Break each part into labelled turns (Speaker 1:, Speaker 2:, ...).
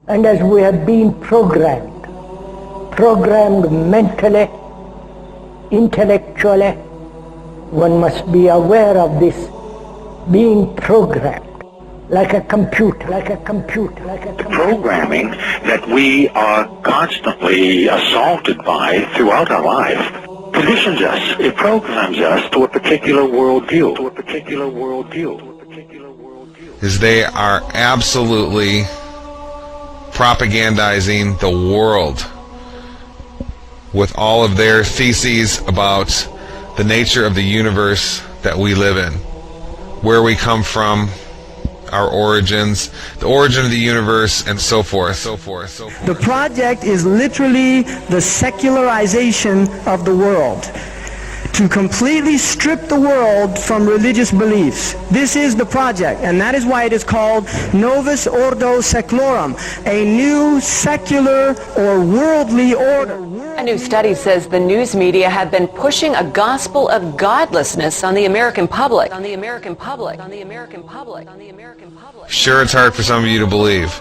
Speaker 1: And as we have been programmed mentally, intellectually, one must be aware of this being programmed. Like a computer.
Speaker 2: Programming that we are constantly assaulted by throughout our life conditions us. It programs us to a particular worldview.
Speaker 3: Is they are absolutely propagandizing the world with all of their theses about the nature of the universe that we live in, where we come from, our origins, the origin of the universe, and so forth.
Speaker 4: The project is literally the secularization of the world, to completely strip the world from religious beliefs. This is the project, and that is why it is called Novus Ordo Seclorum, a new secular or worldly order.
Speaker 5: A new study says the news media have been pushing a gospel of godlessness on the American public.
Speaker 3: Sure, it's hard for some of you to believe,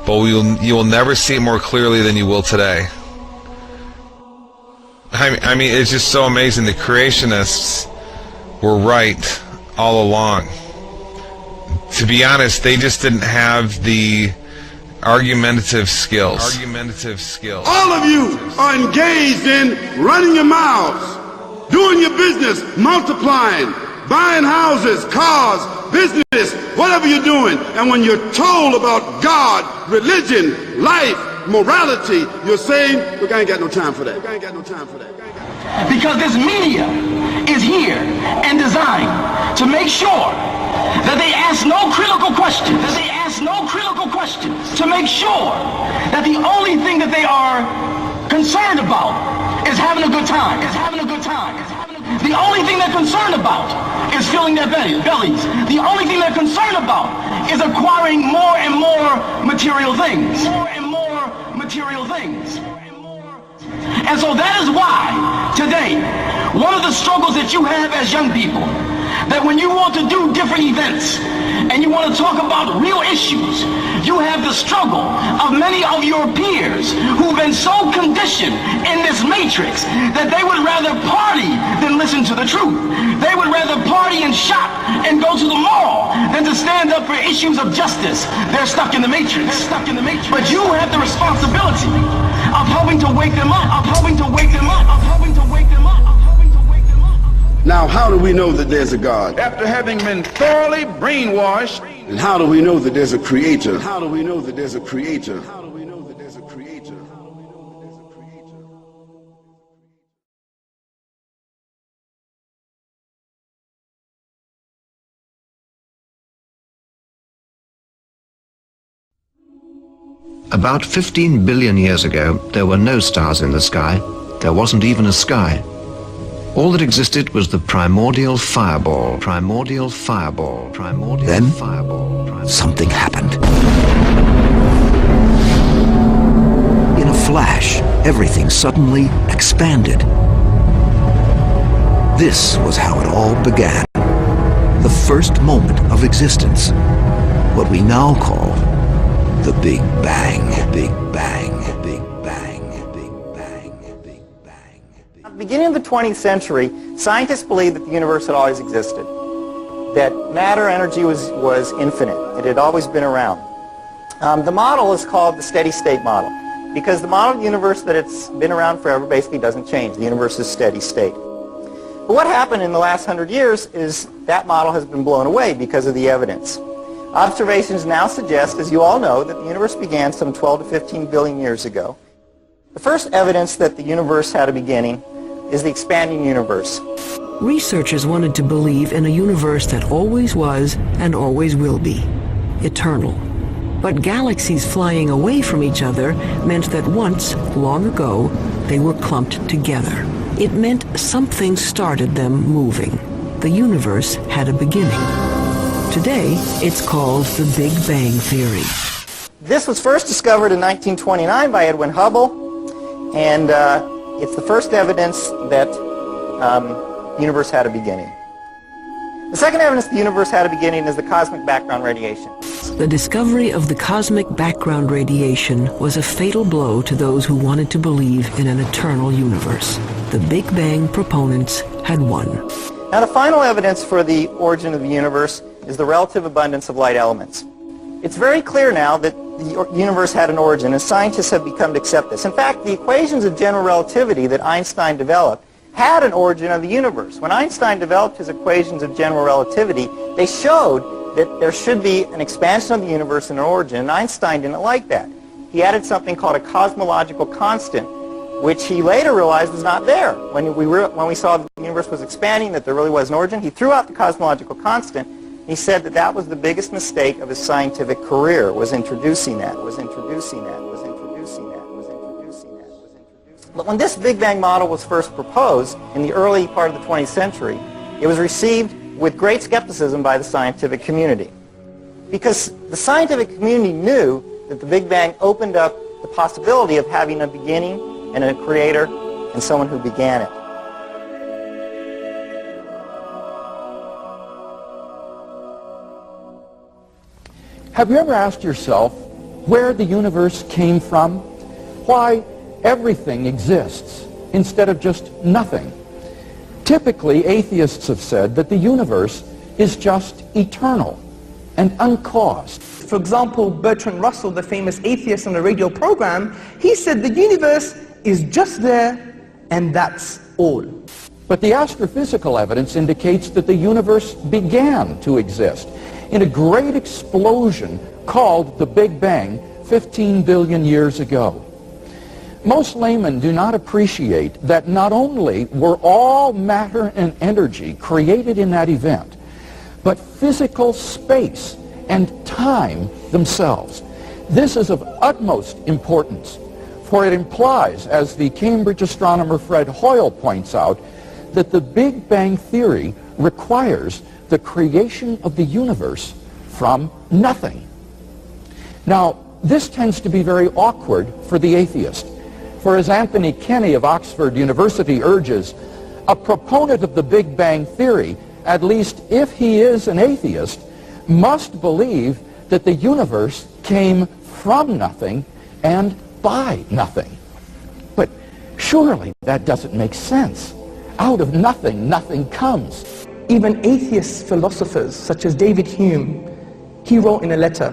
Speaker 3: but you will never see it more clearly than you will today. I mean, it's just so amazing. The creationists were right all along. To be honest, they just didn't have the argumentative skills.
Speaker 6: All of you are engaged in running your mouths, doing your business, multiplying, buying houses, cars, business, whatever you're doing. And when you're told about God, religion, life, morality, you're saying, look, I ain't got no time for that.
Speaker 7: Because this media is here and designed to make sure that they ask no critical questions. To make sure that the only thing that they are concerned about is having a good time. The only thing they're concerned about is filling their bellies. The only thing they're concerned about is acquiring more and more material things. And so that is why today, one of the struggles that you have as young people, that when you want to do different events and you want to talk about real issues, you have the struggle of many of your peers who've been so conditioned in this matrix that they would rather party than listen to the truth. They would rather party and shop and go to the mall than to stand up for issues of justice. They're stuck in the matrix. But you have the responsibility of helping to wake them up,
Speaker 6: Now, how do we know that there's a God?
Speaker 8: After having been thoroughly brainwashed.
Speaker 6: And how do we know that there's a creator?
Speaker 9: About 15 billion years ago, there were no stars in the sky. There wasn't even a sky. All that existed was the primordial fireball.
Speaker 10: Then, something happened. In a flash, everything suddenly expanded. This was how it all began. The first moment of existence. What we now call the Big Bang.
Speaker 11: At the beginning of the 20th century, scientists believed that the universe had always existed, that matter energy was infinite. It had always been around. The model is called the steady state model, because the model of the universe that it's been around forever basically doesn't change. The universe is steady state. But what happened in the last 100 years is that model has been blown away because of the evidence. Observations now suggest, as you all know, that the universe began some 12 to 15 billion years ago. The first evidence that the universe had a beginning is the expanding universe.
Speaker 12: Researchers wanted to believe in a universe that always was and always will be, eternal. But galaxies flying away from each other meant that once, long ago, they were clumped together. It meant something started them moving. The universe had a beginning. Today, it's called the Big Bang Theory.
Speaker 11: This was first discovered in 1929 by Edwin Hubble, and it's the first evidence that the universe had a beginning. The second evidence the universe had a beginning is the cosmic background radiation.
Speaker 12: The discovery of the cosmic background radiation was a fatal blow to those who wanted to believe in an eternal universe. The Big Bang proponents had won.
Speaker 11: Now the final evidence for the origin of the universe is the relative abundance of light elements. It's very clear now that the universe had an origin, and scientists have become to accept this. In fact, the equations of general relativity that Einstein developed had an origin of the universe. When Einstein developed his equations of general relativity, they showed that there should be an expansion of the universe and an origin, and Einstein didn't like that. He added something called a cosmological constant, which he later realized was not there. When we saw that the universe was expanding, that there really was an origin, he threw out the cosmological constant. He said that that was the biggest mistake of his scientific career, was introducing that. But when this Big Bang model was first proposed in the early part of the 20th century, it was received with great skepticism by the scientific community. Because the scientific community knew that the Big Bang opened up the possibility of having a beginning and a creator and someone who began it.
Speaker 13: Have you ever asked yourself where the universe came from? Why everything exists instead of just nothing? Typically, atheists have said that the universe is just eternal and uncaused.
Speaker 14: For example, Bertrand Russell, the famous atheist on a radio program, he said the universe is just there and that's all.
Speaker 13: But the astrophysical evidence indicates that the universe began to exist in a great explosion called the Big Bang 15 billion years ago. Most laymen do not appreciate that not only were all matter and energy created in that event, but physical space and time themselves. This is of utmost importance, for it implies, as the Cambridge astronomer Fred Hoyle points out, that the Big Bang theory requires the creation of the universe from nothing. Now, this tends to be very awkward for the atheist. For as Anthony Kenny of Oxford University urges, a proponent of the Big Bang theory, at least if he is an atheist, must believe that the universe came from nothing and by nothing. But surely that doesn't make sense. Out of nothing, nothing comes.
Speaker 14: Even atheist philosophers such as David Hume, he wrote in a letter,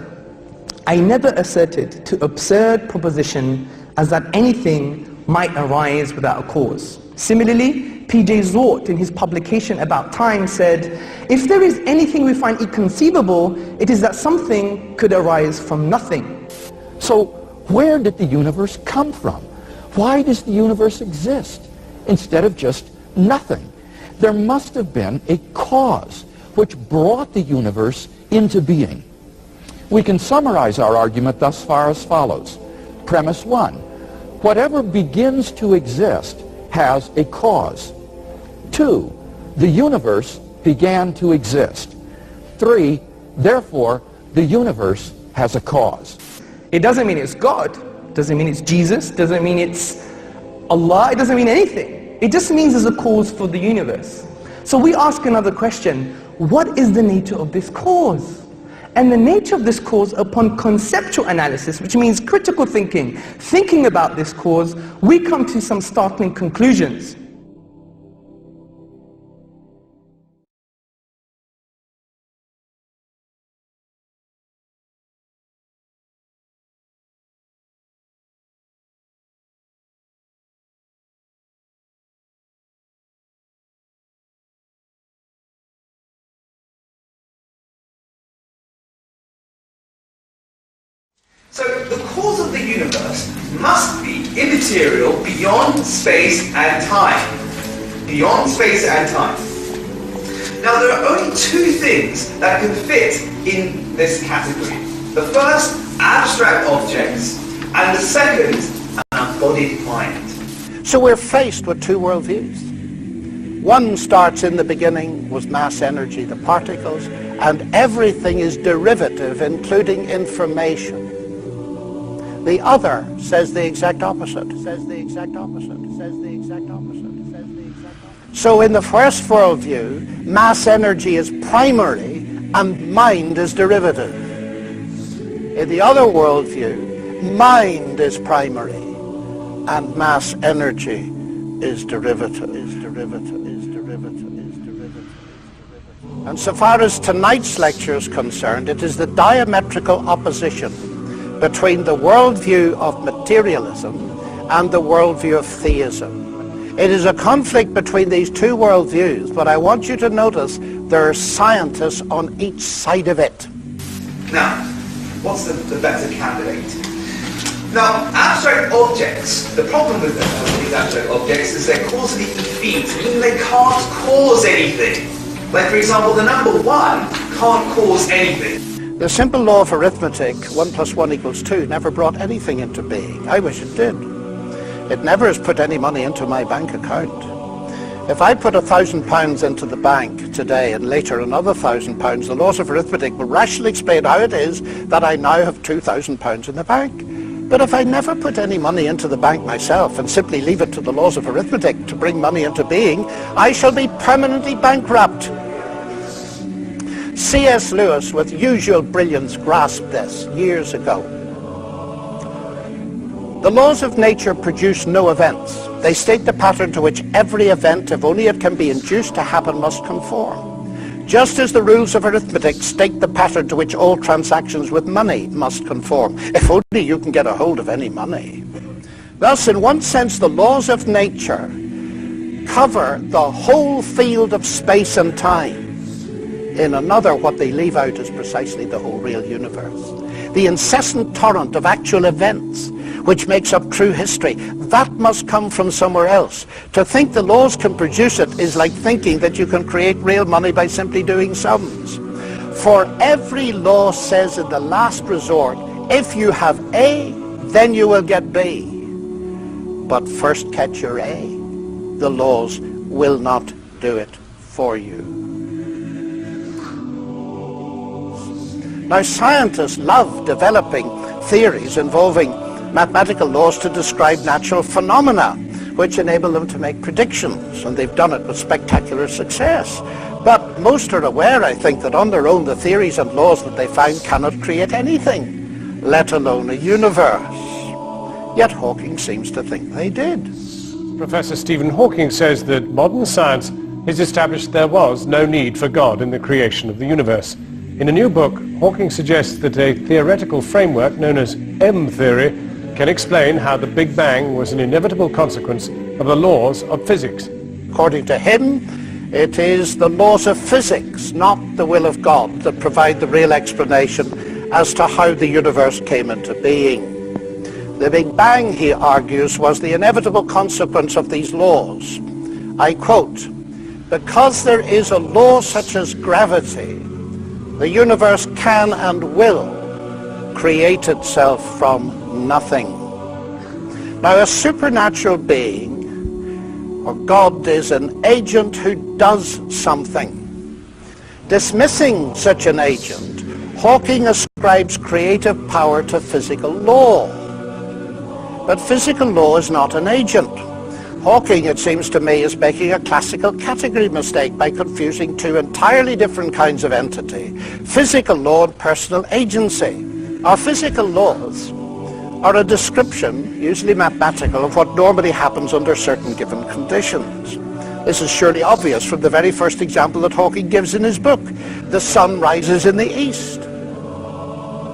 Speaker 14: "I never asserted to absurd proposition as that anything might arise without a cause." Similarly, P.J. Zort in his publication About Time said, "If there is anything we find inconceivable, it is that something could arise from nothing."
Speaker 13: So where did the universe come from? Why does the universe exist instead of just nothing? There must have been a cause which brought the universe into being. We can summarize our argument thus far as follows. Premise 1. Whatever begins to exist has a cause. 2. The universe began to exist. 3. Therefore, the universe has a cause.
Speaker 14: It doesn't mean it's God, doesn't mean it's Jesus, doesn't mean it's Allah, it doesn't mean anything. It just means there's a cause for the universe. So we ask another question, what is the nature of this cause? And the nature of this cause, upon conceptual analysis, which means critical thinking about this cause, we come to some startling conclusions.
Speaker 15: So the cause of the universe must be immaterial beyond space and time. Beyond space and time. Now there are only two things that can fit in this category. The first, abstract objects, and the second, an embodied mind.
Speaker 16: So we're faced with two worldviews. One starts in the beginning with mass energy, the particles, and everything is derivative, including information. The other says the exact opposite, So in the first worldview, mass energy is primary and mind is derivative. In the other worldview, mind is primary and mass energy is derivative. And so far as tonight's lecture is concerned, it is the diametrical opposition between the worldview of materialism and the worldview of theism. It is a conflict between these two worldviews, but I want you to notice there are scientists on each side of it.
Speaker 15: Now, what's the better candidate? Now, abstract objects, the problem with these abstract objects is they're causally effete, meaning they can't cause anything. Like, for example, the number 1 can't cause anything.
Speaker 16: The simple law of arithmetic, 1 + 1 = 2, never brought anything into being. I wish it did. It never has put any money into my bank account. If I put £1,000 into the bank today and later another £1,000, the laws of arithmetic will rationally explain how it is that I now have £2,000 in the bank. But if I never put any money into the bank myself and simply leave it to the laws of arithmetic to bring money into being, I shall be permanently bankrupt. C.S. Lewis, with usual brilliance, grasped this years ago. The laws of nature produce no events. They state the pattern to which every event, if only it can be induced to happen, must conform. Just as the rules of arithmetic state the pattern to which all transactions with money must conform, if only you can get a hold of any money. Thus, in one sense, the laws of nature cover the whole field of space and time. In another, what they leave out is precisely the whole real universe. The incessant torrent of actual events, which makes up true history, that must come from somewhere else. To think the laws can produce it is like thinking that you can create real money by simply doing sums. For every law says in the last resort, if you have A, then you will get B. But first catch your A. The laws will not do it for you. Now, scientists love developing theories involving mathematical laws to describe natural phenomena, which enable them to make predictions, and they've done it with spectacular success. But most are aware, I think, that on their own the theories and laws that they find cannot create anything, let alone a universe. Yet Hawking seems to think they did.
Speaker 17: Professor Stephen Hawking says that modern science has established there was no need for God in the creation of the universe. In a new book, Hawking suggests that a theoretical framework known as M-theory can explain how the Big Bang was an inevitable consequence of the laws of physics.
Speaker 16: According to him, it is the laws of physics, not the will of God, that provide the real explanation as to how the universe came into being. The Big Bang, he argues, was the inevitable consequence of these laws. I quote, "Because there is a law such as gravity, the universe can and will create itself from nothing." Now, a supernatural being, or God, is an agent who does something. Dismissing such an agent, Hawking ascribes creative power to physical law. But physical law is not an agent. Hawking, it seems to me, is making a classical category mistake by confusing two entirely different kinds of entity: physical law and personal agency. Our physical laws are a description, usually mathematical, of what normally happens under certain given conditions. This is surely obvious from the very first example that Hawking gives in his book. The sun rises in the east.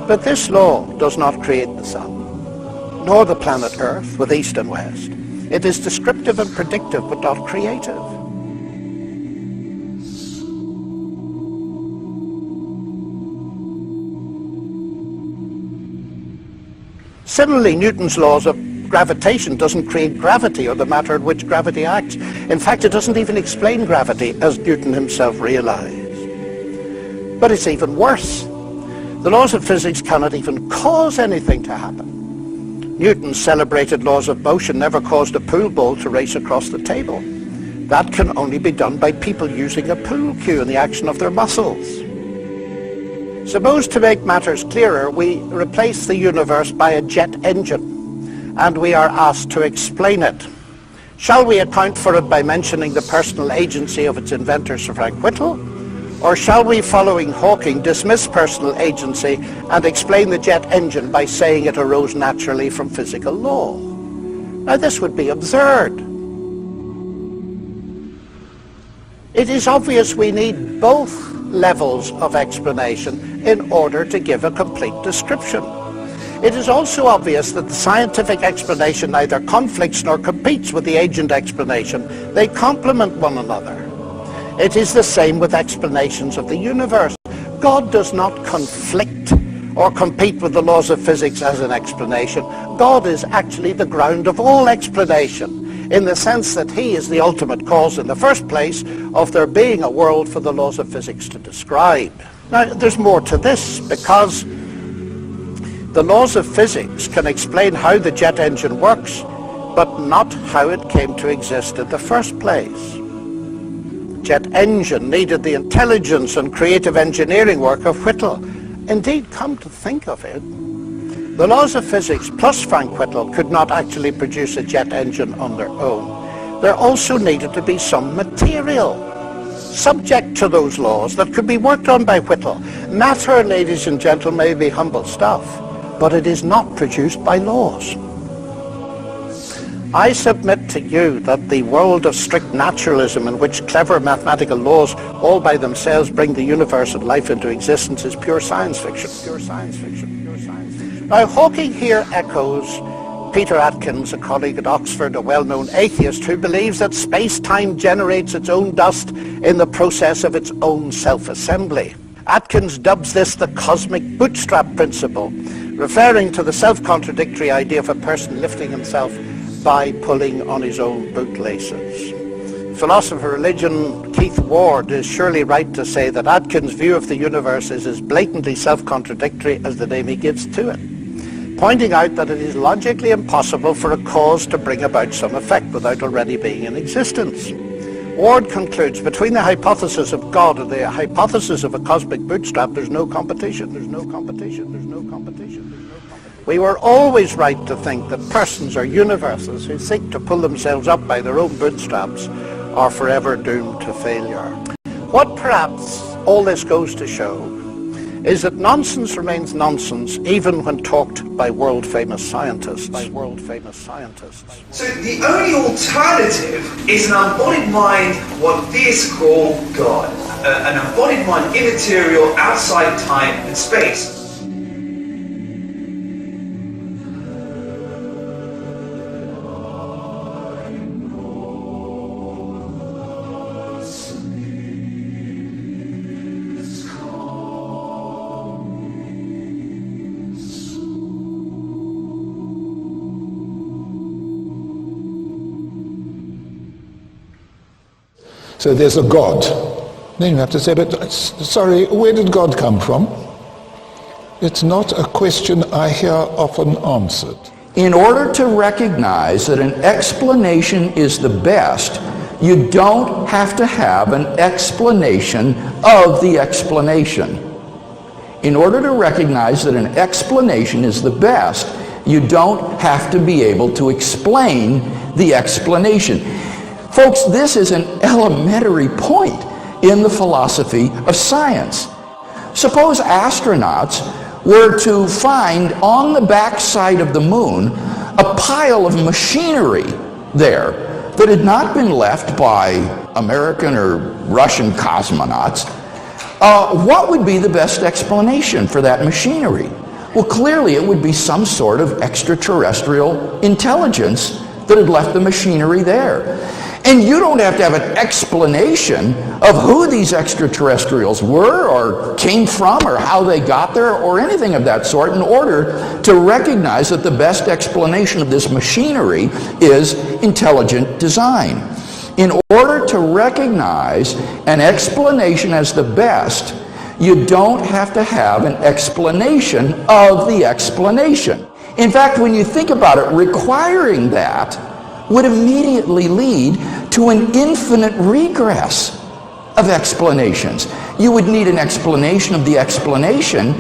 Speaker 16: But this law does not create the sun, nor the planet Earth with east and west. It is descriptive and predictive, but not creative. Similarly, Newton's laws of gravitation doesn't create gravity or the matter in which gravity acts. In fact, it doesn't even explain gravity, as Newton himself realized. But it's even worse. The laws of physics cannot even cause anything to happen. Newton's celebrated laws of motion never caused a pool ball to race across the table. That can only be done by people using a pool cue and the action of their muscles. Suppose, to make matters clearer, we replace the universe by a jet engine, and we are asked to explain it. Shall we account for it by mentioning the personal agency of its inventor, Sir Frank Whittle? Or shall we, following Hawking, dismiss personal agency and explain the jet engine by saying it arose naturally from physical law? Now, this would be absurd. It is obvious we need both levels of explanation in order to give a complete description. It is also obvious that the scientific explanation neither conflicts nor competes with the agent explanation. They complement one another. It is the same with explanations of the universe. God does not conflict or compete with the laws of physics as an explanation. God is actually the ground of all explanation, in the sense that he is the ultimate cause in the first place of there being a world for the laws of physics to describe. Now, there's more to this, because the laws of physics can explain how the jet engine works, but not how it came to exist in the first place. Jet engine needed the intelligence and creative engineering work of Whittle. Indeed, come to think of it, the laws of physics plus Frank Whittle could not actually produce a jet engine on their own. There also needed to be some material subject to those laws that could be worked on by Whittle. Matter, ladies and gentlemen, may be humble stuff, but it is not produced by laws. I submit to you that the world of strict naturalism, in which clever mathematical laws all by themselves bring the universe and life into existence, is pure science fiction. Pure science fiction. Pure science fiction. Now, Hawking here echoes Peter Atkins, a colleague at Oxford, a well-known atheist who believes that space-time generates its own dust in the process of its own self-assembly. Atkins dubs this the cosmic bootstrap principle, referring to the self-contradictory idea of a person lifting himself by pulling on his own bootlaces. Philosopher of religion Keith Ward is surely right to say that Atkins' view of the universe is as blatantly self-contradictory as the name he gives to it, pointing out that it is logically impossible for a cause to bring about some effect without already being in existence. Ward concludes, between the hypothesis of God and the hypothesis of a cosmic bootstrap, there's no competition. There's no competition. There's no competition. We were always right to think that persons or universes who seek to pull themselves up by their own bootstraps are forever doomed to failure. What perhaps all this goes to show is that nonsense remains nonsense even when talked by world-famous scientists.
Speaker 15: So the only alternative is an embodied mind, what theists call God. An embodied mind, immaterial, outside time and space.
Speaker 18: So there's a God. Then you have to say, but sorry, where did God come from? It's not a question I hear often answered.
Speaker 13: In order to recognize that an explanation is the best, you don't have to have an explanation of the explanation. In order to recognize that an explanation is the best, you don't have to be able to explain the explanation. Folks, this is an elementary point in the philosophy of science. Suppose astronauts were to find on the backside of the moon a pile of machinery there that had not been left by American or Russian cosmonauts. What would be the best explanation for that machinery? Well, clearly it would be some sort of extraterrestrial intelligence that had left the machinery there. And you don't have to have an explanation of who these extraterrestrials were or came from or how they got there or anything of that sort in order to recognize that the best explanation of this machinery is intelligent design. In order to recognize an explanation as the best, you don't have to have an explanation of the explanation. In fact, when you think about it, requiring that would immediately lead to an infinite regress of explanations. You would need an explanation of the explanation,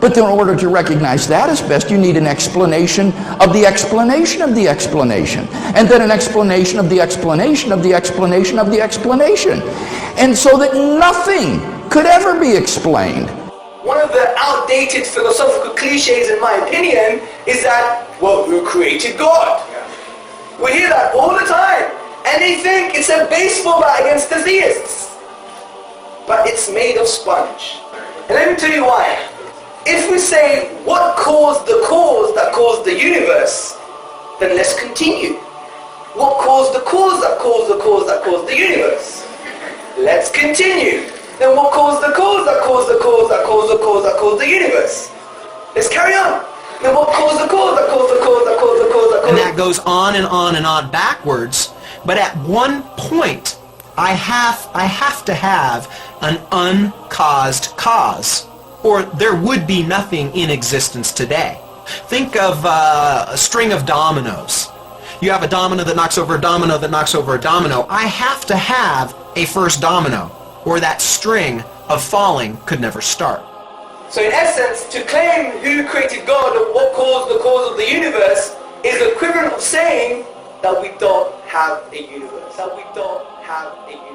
Speaker 13: But in order to recognize that as best, you need an explanation of the explanation of the explanation. And then an explanation of the explanation of the explanation of the explanation. And so that nothing could ever be explained.
Speaker 15: One of the outdated philosophical cliches, in my opinion, is that, well, who created God? We hear that all the time. And they think it's a baseball bat against the theists. But it's made of sponge. And let me tell you why. If we say, what caused the cause that caused the universe, then let's continue. What caused the cause that caused the cause that caused the universe? Let's continue. Then what caused the cause that caused the cause that caused the cause that caused the universe? Let's carry on. Then what caused the cause that caused the cause that caused the cause that caused?
Speaker 19: And that goes on and on and on backwards. But at one point, I have to have an uncaused cause, or there would be nothing in existence today. Think of a string of dominoes. You have a domino that knocks over a domino that knocks over a domino. I have to have a first domino, or that string of falling could never start.
Speaker 15: So in essence, to claim who created God or what caused the cause of the universe is the equivalent of saying that we don't have a universe. That we don't have a universe.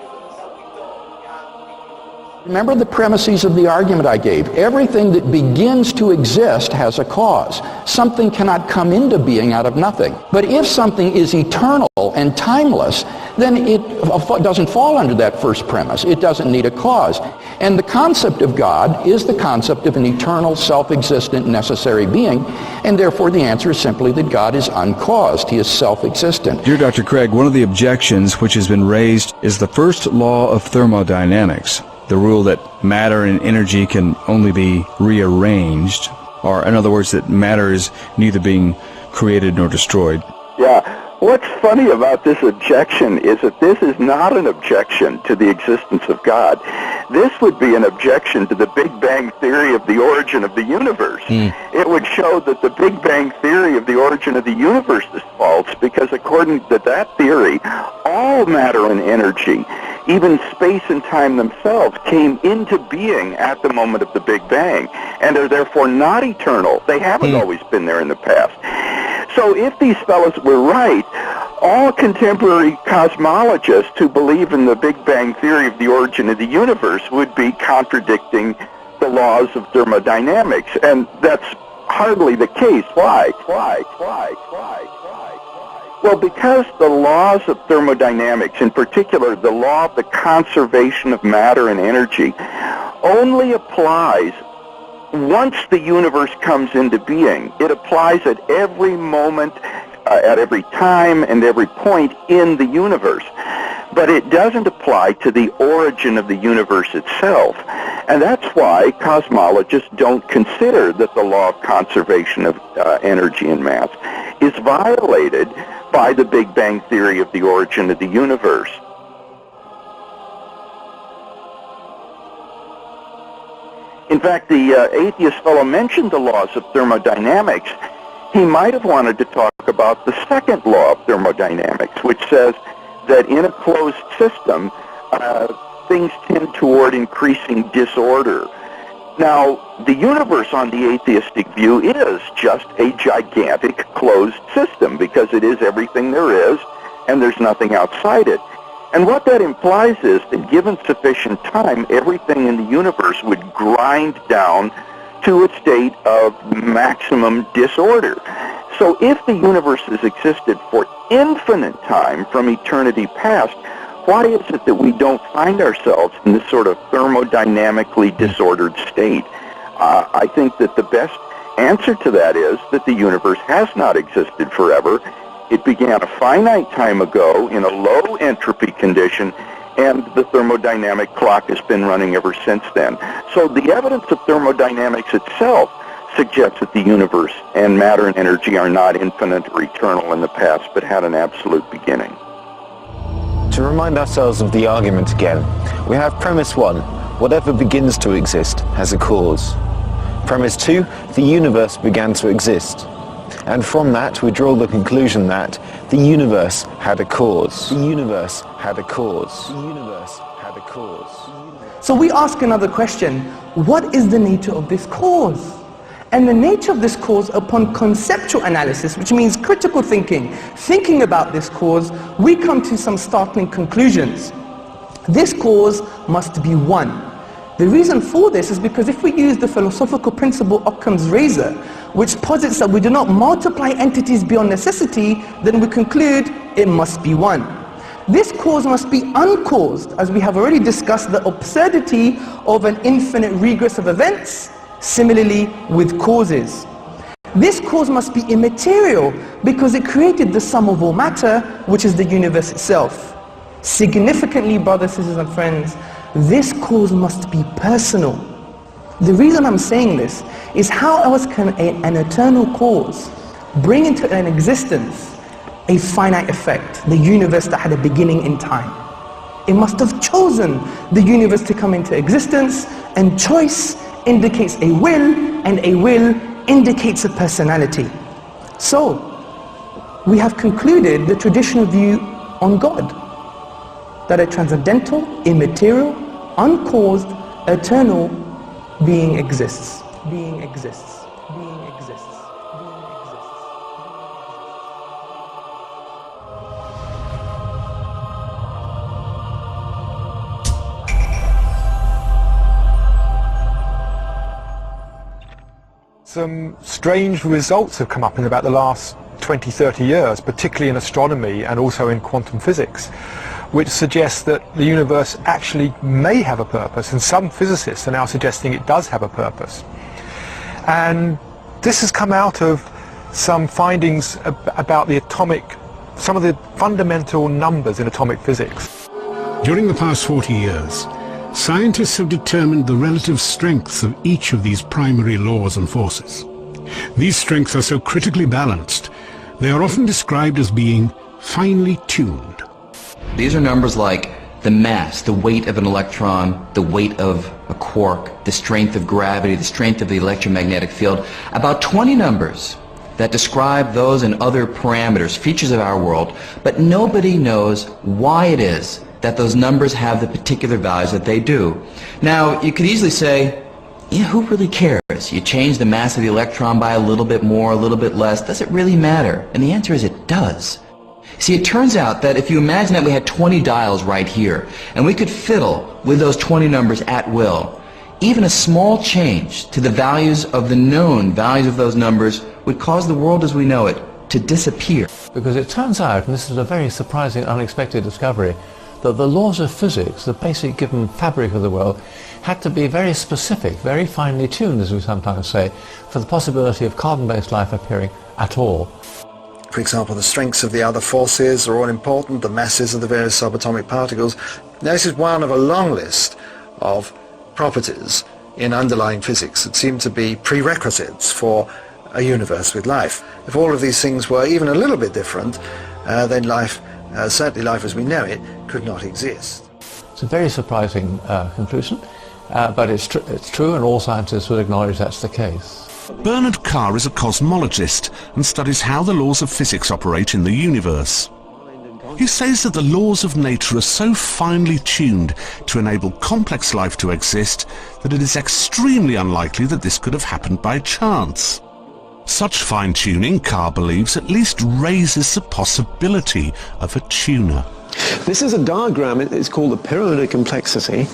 Speaker 13: Remember the premises of the argument I gave. Everything that begins to exist has a cause. Something cannot come into being out of nothing. But if something is eternal and timeless, then it doesn't fall under that first premise. It doesn't need a cause. And the concept of God is the concept of an eternal, self-existent, necessary being, and therefore the answer is simply that God is uncaused. He is self-existent.
Speaker 20: Dear Dr. Craig, one of the objections which has been raised is the first law of thermodynamics, the rule that matter and energy can only be rearranged, or in other words, that matter is neither being created nor destroyed.
Speaker 2: Yeah. What's funny about this objection is that this is not an objection to the existence of God. This would be an objection to the Big Bang theory of the origin of the universe. It would show that the Big Bang theory of the origin of the universe is false, because according to that theory, all matter and energy, even space and time themselves, came into being at the moment of the Big Bang, and are therefore not eternal. They haven't always been there in the past. So if these fellows were right, all contemporary cosmologists who believe in the Big Bang theory of the origin of the universe would be contradicting the laws of thermodynamics, and that's hardly the case. Why? Well, because the laws of thermodynamics, in particular the law of the conservation of matter and energy, only applies once the universe comes into being. It applies at every moment, at every time, and every point in the universe. But it doesn't apply to the origin of the universe itself. And that's why cosmologists don't consider that the law of conservation of energy and mass is violated by the Big Bang theory of the origin of the universe. In fact, the atheist fellow mentioned the laws of thermodynamics. He might have wanted to talk about the second law of thermodynamics, which says that in a closed system, things tend toward increasing disorder. Now, the universe on the atheistic view is just a gigantic closed system, because it is everything there is, and there's nothing outside it. And what that implies is that given sufficient time, everything in the universe would grind down to a state of maximum disorder. So if the universe has existed for infinite time from eternity past, why is it that we don't find ourselves in this sort of thermodynamically disordered state? I think that the best answer to that is that the universe has not existed forever. It began a finite time ago in a low entropy condition, and the thermodynamic clock has been running ever since then. So the evidence of thermodynamics itself suggests that the universe and matter and energy are not infinite or eternal in the past, but had an absolute beginning.
Speaker 21: To remind ourselves of the argument again, we have premise 1, whatever begins to exist has a cause. Premise 2, the universe began to exist. And from that we draw the conclusion that the universe had a cause. The universe had a cause. The universe had a cause.
Speaker 14: So we ask another question, what is the nature of this cause? And the nature of this cause, upon conceptual analysis, which means critical thinking about this cause, we come to some startling conclusions. This cause must be one. The reason for this is because if we use the philosophical principle Occam's razor, which posits that we do not multiply entities beyond necessity, then we conclude it must be one. This cause must be uncaused, as we have already discussed the absurdity of an infinite regress of events, similarly with causes. This cause must be immaterial, because it created the sum of all matter, which is the universe itself. Significantly, brothers, sisters and friends, this cause must be personal. The reason I'm saying this is how else can an eternal cause bring into an existence a finite effect, the universe that had a beginning in time? It must have chosen the universe to come into existence, and choice indicates a will, and a will indicates a personality. So, we have concluded the traditional view on God, that a transcendental, immaterial, uncaused, eternal being exists. Being exists. Being exists.
Speaker 1: Some strange results have come up in about the last 20-30 years, particularly in astronomy and also in quantum physics, which suggests that the universe actually may have a purpose, and some physicists are now suggesting it does have a purpose. And this has come out of some findings about some of the fundamental numbers in atomic physics.
Speaker 22: During the past 40 years, scientists have determined the relative strengths of each of these primary laws and forces. These strengths are so critically balanced, they are often described as being finely tuned.
Speaker 23: These are numbers like the mass, the weight of an electron, the weight of a quark, the strength of gravity, the strength of the electromagnetic field. About 20 numbers that describe those and other parameters, features of our world, but nobody knows why it is that those numbers have the particular values that they do. Now, you could easily say, yeah, who really cares? You change the mass of the electron by a little bit more, a little bit less. Does it really matter? And the answer is it does. See, it turns out that if you imagine that we had 20 dials right here, and we could fiddle with those 20 numbers at will, even a small change to the values of the known values of those numbers would cause the world as we know it to disappear.
Speaker 24: Because it turns out, and this is a very surprising, unexpected discovery, that the laws of physics, the basic given fabric of the world, had to be very specific, very finely tuned, as we sometimes say, for the possibility of carbon-based life appearing at all.
Speaker 25: For example, the strengths of the other forces are all important, the masses of the various subatomic particles. Now, this is one of a long list of properties in underlying physics that seem to be prerequisites for a universe with life. If all of these things were even a little bit different, then life, certainly life as we know it, could not exist.
Speaker 24: It's a very surprising conclusion, but it's true, and all scientists will acknowledge that's the case.
Speaker 26: Bernard Carr is a cosmologist and studies how the laws of physics operate in the universe. He says that the laws of nature are so finely tuned to enable complex life to exist that it is extremely unlikely that this could have happened by chance. Such fine-tuning, Carr believes, at least raises the possibility of a tuner.
Speaker 27: This is a diagram, it's called the pyramid of complexity,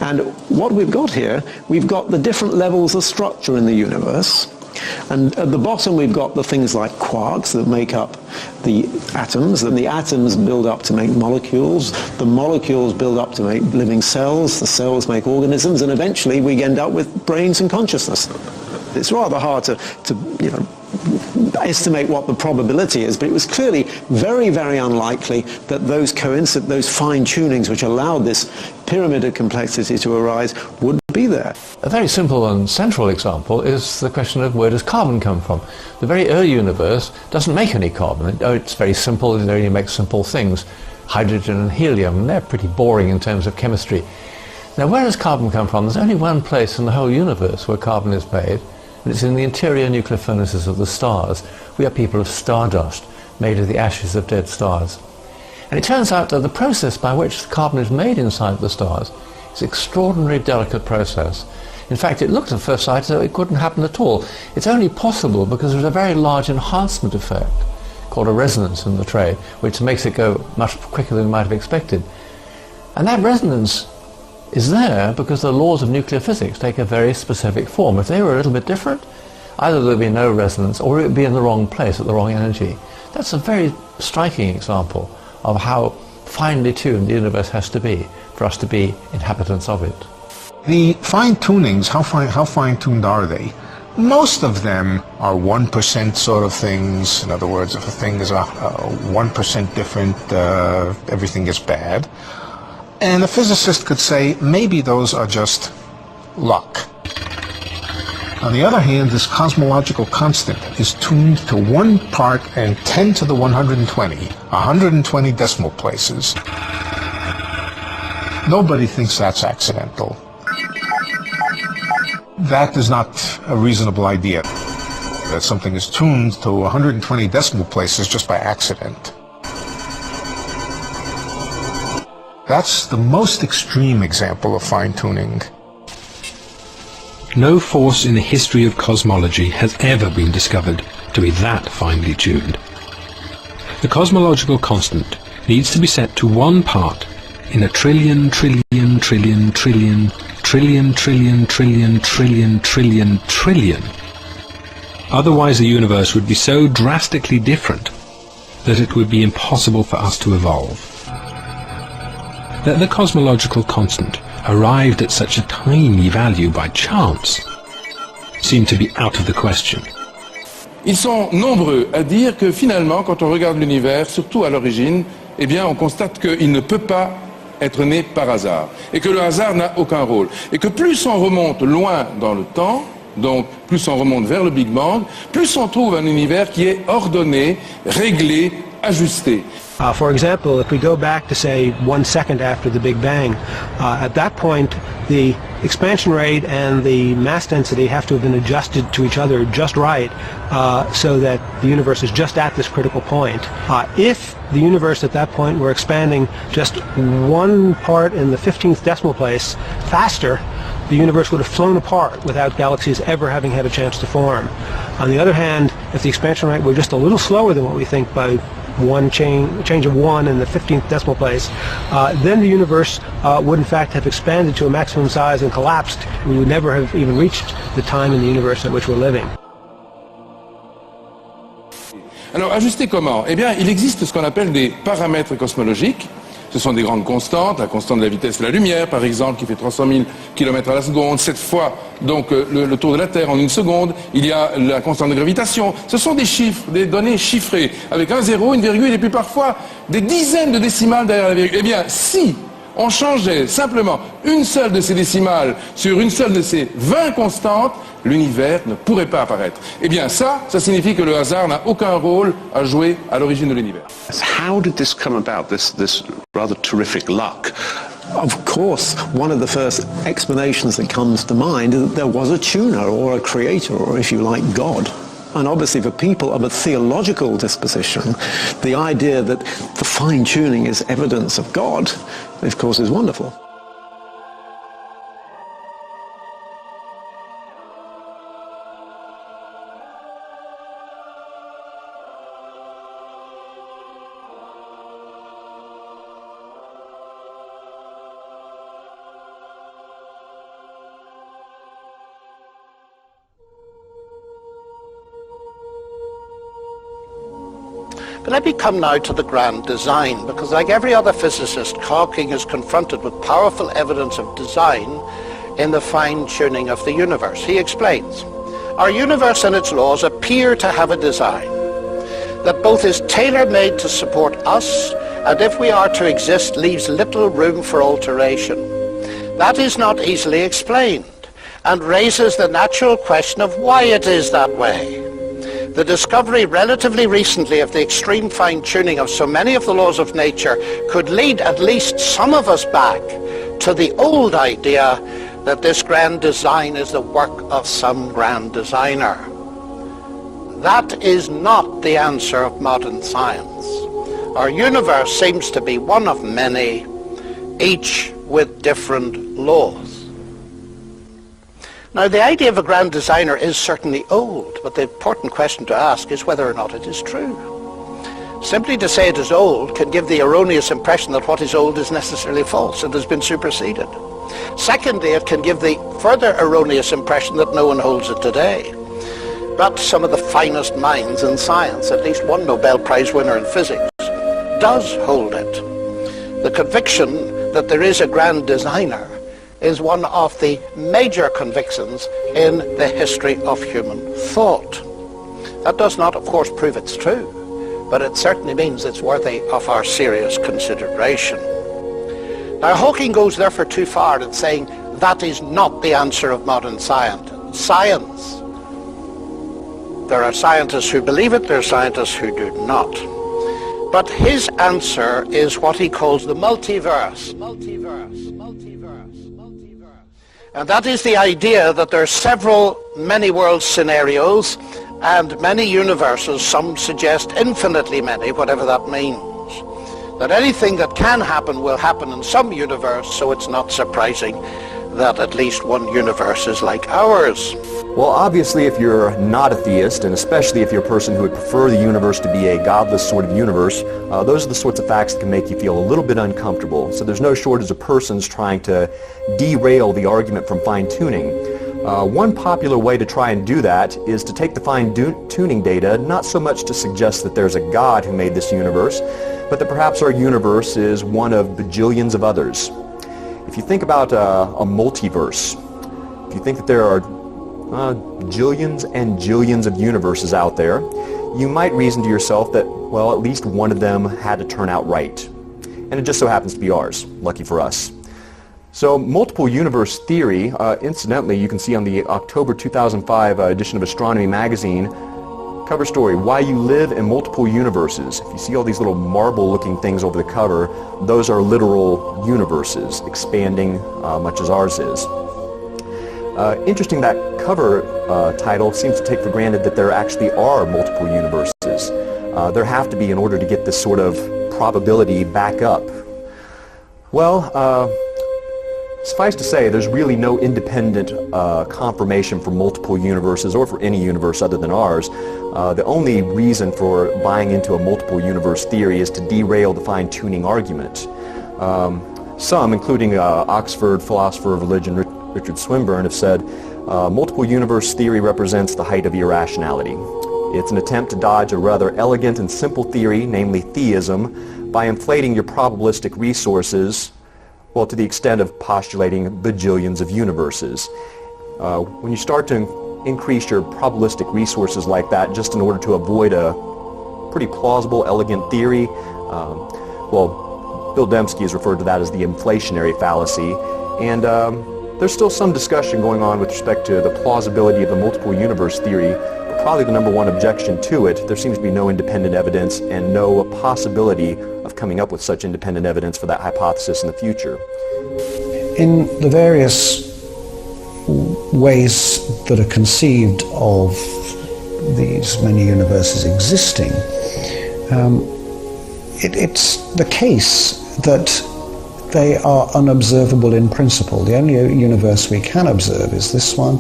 Speaker 27: and what we've got here, we've got the different levels of structure in the universe, and at the bottom we've got the things like quarks that make up the atoms, and the atoms build up to make molecules, the molecules build up to make living cells, the cells make organisms, and eventually we end up with brains and consciousness. It's rather hard to estimate what the probability is, but it was clearly very, very unlikely that those fine-tunings which allowed this pyramid of complexity to arise would be there.
Speaker 24: A very simple and central example is the question of where does carbon come from? The very early universe doesn't make any carbon. It's very simple, it only makes simple things. Hydrogen and helium, and they're pretty boring in terms of chemistry. Now, where does carbon come from? There's only one place in the whole universe where carbon is made, and it's in the interior nuclear furnaces of the stars. We are people of stardust, made of the ashes of dead stars. And it turns out that the process by which carbon is made inside the stars is an extraordinarily delicate process. In fact, it looked at first sight as though it couldn't happen at all. It's only possible because there's a very large enhancement effect called a resonance in the tray, which makes it go much quicker than you might have expected. And that resonance is there because the laws of nuclear physics take a very specific form. If they were a little bit different, either there would be no resonance or it would be in the wrong place at the wrong energy. That's a very striking example of how finely tuned the universe has to be for us to be inhabitants of it.
Speaker 18: The fine-tunings, how fine-tuned are they? Most of them are 1% sort of things. In other words, if a thing is 1% different, everything is bad. And a physicist could say, maybe those are just luck. On the other hand, this cosmological constant is tuned to 1 part and 10 to the 120 decimal places. Nobody thinks that's accidental. That is not a reasonable idea, that something is tuned to 120 decimal places just by accident. That's the most extreme example of fine-tuning.
Speaker 3: No force in the history of cosmology has ever been discovered to be that finely tuned. The cosmological constant needs to be set to 1 part in a trillion, trillion, trillion, trillion, trillion, trillion, trillion, trillion, trillion, trillion. Otherwise the universe would be so drastically different that it would be impossible for us to evolve. That the cosmological constant arrived at such a tiny value by chance seemed to be out of the question.
Speaker 4: Ils sont nombreux à dire que finalement, quand on regarde l'univers, surtout à l'origine, eh bien on constate qu'il ne peut pas être né par hasard, et que le hasard n'a aucun rôle, et que plus on remonte loin dans le temps, donc plus on remonte vers le Big Bang, plus on trouve un univers qui est ordonné, réglé, ajusté.
Speaker 5: For example, if we go back to say 1 second after the Big Bang, at that point the expansion rate and the mass density have to have been adjusted to each other just right so that the universe is just at this critical point. If the universe at that point were expanding just 1 part in the 15th decimal place faster, the universe would have flown apart without galaxies ever having had a chance to form. On the other hand, if the expansion rate were just a little slower than what we think by change of 1 in the 15th decimal place, then the universe would in fact have expanded to a maximum size and collapsed. We would never have even reached the time in the universe at which we're living.
Speaker 4: Alors, ajuster comment? Eh bien, il existe ce qu'on appelle des paramètres cosmologiques. Ce sont des grandes constantes, la constante de la vitesse de la lumière, par exemple, qui fait 300 000 km à la seconde, 7 fois donc le tour de la Terre en 1 seconde. Il y a la constante de gravitation. Ce sont des chiffres, des données chiffrées, avec un zéro, une virgule, et puis parfois des dizaines de décimales derrière la virgule. Eh bien, si on changeait simplement une seule de ces décimales sur une seule de ces 20 constantes, l'univers ne pourrait pas apparaître. Eh bien ça signifie que le hasard n'a aucun rôle à jouer à l'origine de l'univers.
Speaker 27: How did this come about, this rather terrific luck? Of course, one of the first explanations that comes to mind is that there was a tuner or a creator, or if you like, God. And obviously for people of a theological disposition, the idea that the fine-tuning is evidence of God, of course, is wonderful.
Speaker 16: But let me come now to the grand design, because like every other physicist, Hawking is confronted with powerful evidence of design in the fine-tuning of the universe. He explains, our universe and its laws appear to have a design that both is tailor-made to support us and, if we are to exist, leaves little room for alteration. That is not easily explained and raises the natural question of why it is that way. The discovery relatively recently of the extreme fine-tuning of so many of the laws of nature could lead at least some of us back to the old idea that this grand design is the work of some grand designer. That is not the answer of modern science. Our universe seems to be one of many, each with different laws. Now, the idea of a grand designer is certainly old, but the important question to ask is whether or not it is true. Simply to say it is old can give the erroneous impression that what is old is necessarily false and has been superseded. Secondly, it can give the further erroneous impression that no one holds it today. But some of the finest minds in science, at least one Nobel Prize winner in physics, does hold it. The conviction that there is a grand designer is one of the major convictions in the history of human thought. That does not, of course, prove it's true, but it certainly means it's worthy of our serious consideration. Now, Hawking goes therefore too far in saying that is not the answer of modern science. There are scientists who believe it, there are scientists who do not. But his answer is what he calls the multiverse. And that is the idea that there are several many-world scenarios and many universes, some suggest infinitely many, whatever that means. That anything that can happen will happen in some universe, so it's not surprising that at least one universe is like ours.
Speaker 6: Well, obviously, if you're not a theist, and especially if you're a person who would prefer the universe to be a godless sort of universe, those are the sorts of facts that can make you feel a little bit uncomfortable. So there's no shortage of persons trying to derail the argument from fine-tuning. One popular way to try and do that is to take the fine-tuning data, not so much to suggest that there's a God who made this universe, but that perhaps our universe is one of bajillions of others. If you think about a multiverse, if you think that there are jillions and jillions of universes out there, you might reason to yourself that, well, at least one of them had to turn out right. And it just so happens to be ours, lucky for us. So multiple universe theory, incidentally, you can see on the October 2005 edition of Astronomy magazine, cover story, Why You Live in Multiple Universes. If you see all these little marble-looking things over the cover, those are literal universes, expanding much as ours is. Interesting, that cover title seems to take for granted that there actually are multiple universes. There have to be in order to get this sort of probability back up. Well, suffice to say, there's really no independent confirmation for multiple universes or for any universe other than ours. The only reason for buying into a multiple universe theory is to derail the fine-tuning argument. Some, including Oxford philosopher of religion Richard Swinburne, have said, multiple universe theory represents the height of irrationality. It's an attempt to dodge a rather elegant and simple theory, namely theism, by inflating your probabilistic resources, well, to the extent of postulating bajillions of universes. When you start to increase your probabilistic resources like that just in order to avoid a pretty plausible, elegant theory, well, Bill Dembski has referred to that as the inflationary fallacy, and there's still some discussion going on with respect to the plausibility of the multiple universe theory, but probably the number one objection to it, there seems to be no independent evidence and no possibility of coming up with such independent evidence for that hypothesis in the future.
Speaker 7: In the various ways that are conceived of these many universes existing, it's the case that they are unobservable in principle. The only universe we can observe is this one.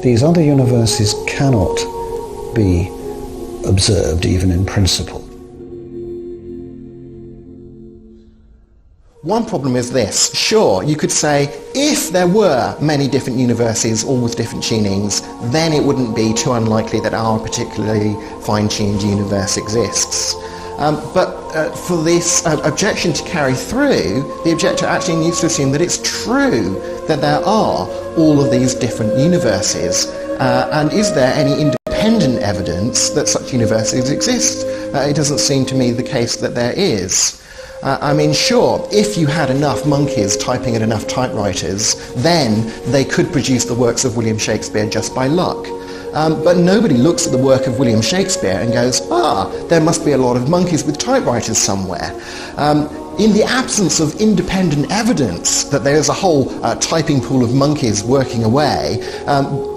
Speaker 7: These other universes cannot be observed even in principle.
Speaker 8: One problem is this. Sure, you could say if there were many different universes, all with different tunings, then it wouldn't be too unlikely that our particularly fine-tuned universe exists. But for this objection to carry through, the objector actually needs to assume that it's true that there are all of these different universes. And is there any independent evidence that such universes exist? It doesn't seem to me the case that there is. I mean, sure, if you had enough monkeys typing at enough typewriters, then they could produce the works of William Shakespeare just by luck. But nobody looks at the work of William Shakespeare and goes, there must be a lot of monkeys with typewriters somewhere. In the absence of independent evidence that there is a whole typing pool of monkeys working away,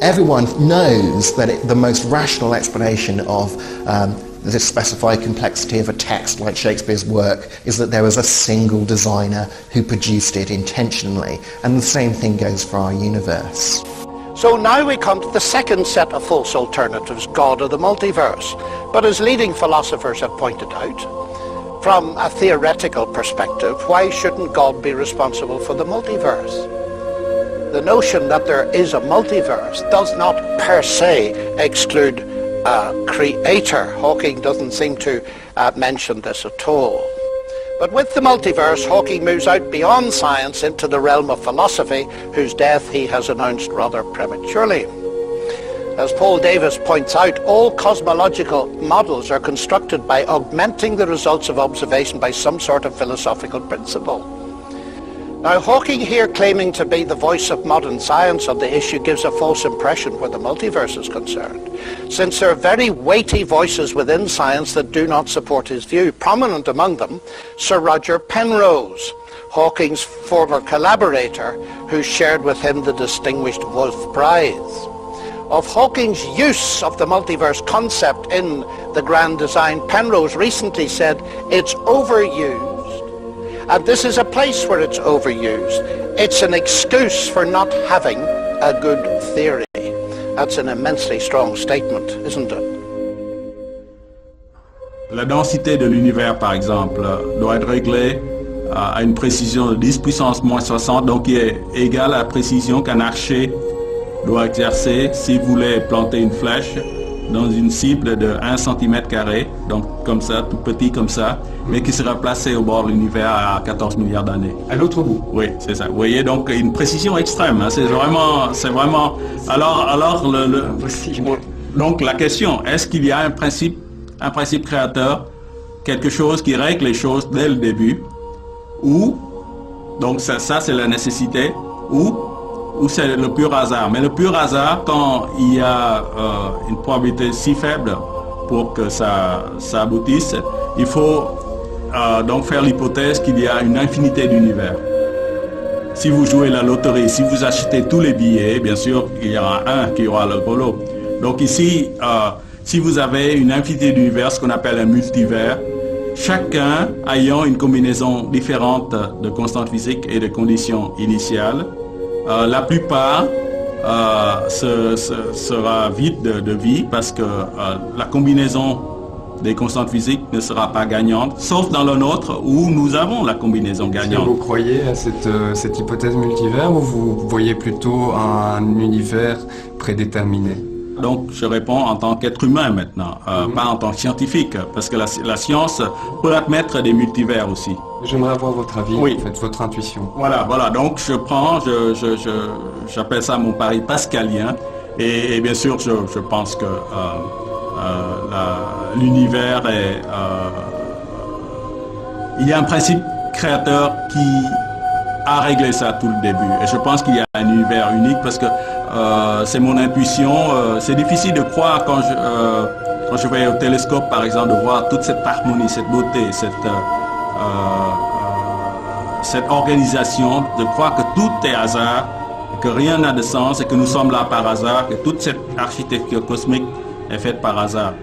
Speaker 8: everyone knows that the most rational explanation of the specified complexity of a text like Shakespeare's work is that there was a single designer who produced it intentionally. And the same thing goes for our universe.
Speaker 16: So now we come to the second set of false alternatives, God or the multiverse. But as leading philosophers have pointed out, from a theoretical perspective, why shouldn't God be responsible for the multiverse? The notion that there is a multiverse does not per se exclude a creator. Hawking doesn't seem to mention this at all. But with the multiverse, Hawking moves out beyond science into the realm of philosophy, whose death he has announced rather prematurely. As Paul Davies points out, all cosmological models are constructed by augmenting the results of observation by some sort of philosophical principle. Now, Hawking here claiming to be the voice of modern science on the issue gives a false impression where the multiverse is concerned, since there are very weighty voices within science that do not support his view. Prominent among them, Sir Roger Penrose, Hawking's former collaborator, who shared with him the distinguished Wolf Prize. Of Hawking's use of the multiverse concept in the grand design, Penrose recently said, "It's overused. And this is a place where it's overused. It's an excuse for not having a good theory." That's an immensely strong statement, isn't it?
Speaker 9: La densité de l'univers, par exemple, doit être réglée à une précision de 10 puissance moins 60, donc qui est égale à la précision qu'un archer doit exercer s'il voulait planter une flèche dans une cible de 1 cm², donc comme ça, tout petit comme ça, mais qui sera placé au bord de l'univers à 14 milliards d'années. À l'autre bout. Oui, c'est ça. Vous voyez, donc une précision extrême. Hein, c'est vraiment. Alors donc la question, est-ce qu'il y a un principe créateur, quelque chose qui règle les choses dès le début, ou donc ça c'est la nécessité, ou c'est le pur hasard. Mais le pur hasard, quand il y a une probabilité si faible pour que ça aboutisse, il faut donc faire l'hypothèse qu'il y a une infinité d'univers. Si vous jouez la loterie, si vous achetez tous les billets, bien sûr, il y aura un qui aura le gros lot. Donc ici, si vous avez une infinité d'univers, ce qu'on appelle un multivers, chacun ayant une combinaison différente de constantes physiques et de conditions initiales, la plupart sera vide de vie parce que la combinaison des constantes physiques ne sera pas gagnante, sauf dans le nôtre où nous avons la combinaison gagnante.
Speaker 10: Est-ce que vous croyez à cette hypothèse multivers ou vous voyez plutôt un univers prédéterminé?
Speaker 9: Donc je réponds en tant qu'être humain maintenant, pas en tant que scientifique, parce que la science peut admettre des multivers aussi.
Speaker 10: J'aimerais avoir votre avis,
Speaker 9: oui.
Speaker 10: En fait, votre intuition.
Speaker 9: Voilà, donc j'appelle ça mon pari pascalien, et bien sûr je pense que l'univers est... il y a un principe créateur qui a réglé ça tout le début, et je pense qu'il y a un univers unique parce que c'est mon intuition. C'est difficile de croire quand je vais au télescope, par exemple, de voir toute cette harmonie, cette beauté, cette organisation, de croire que tout est hasard, que rien n'a de sens et que nous sommes là par hasard, que toute cette architecture cosmique est faite par hasard.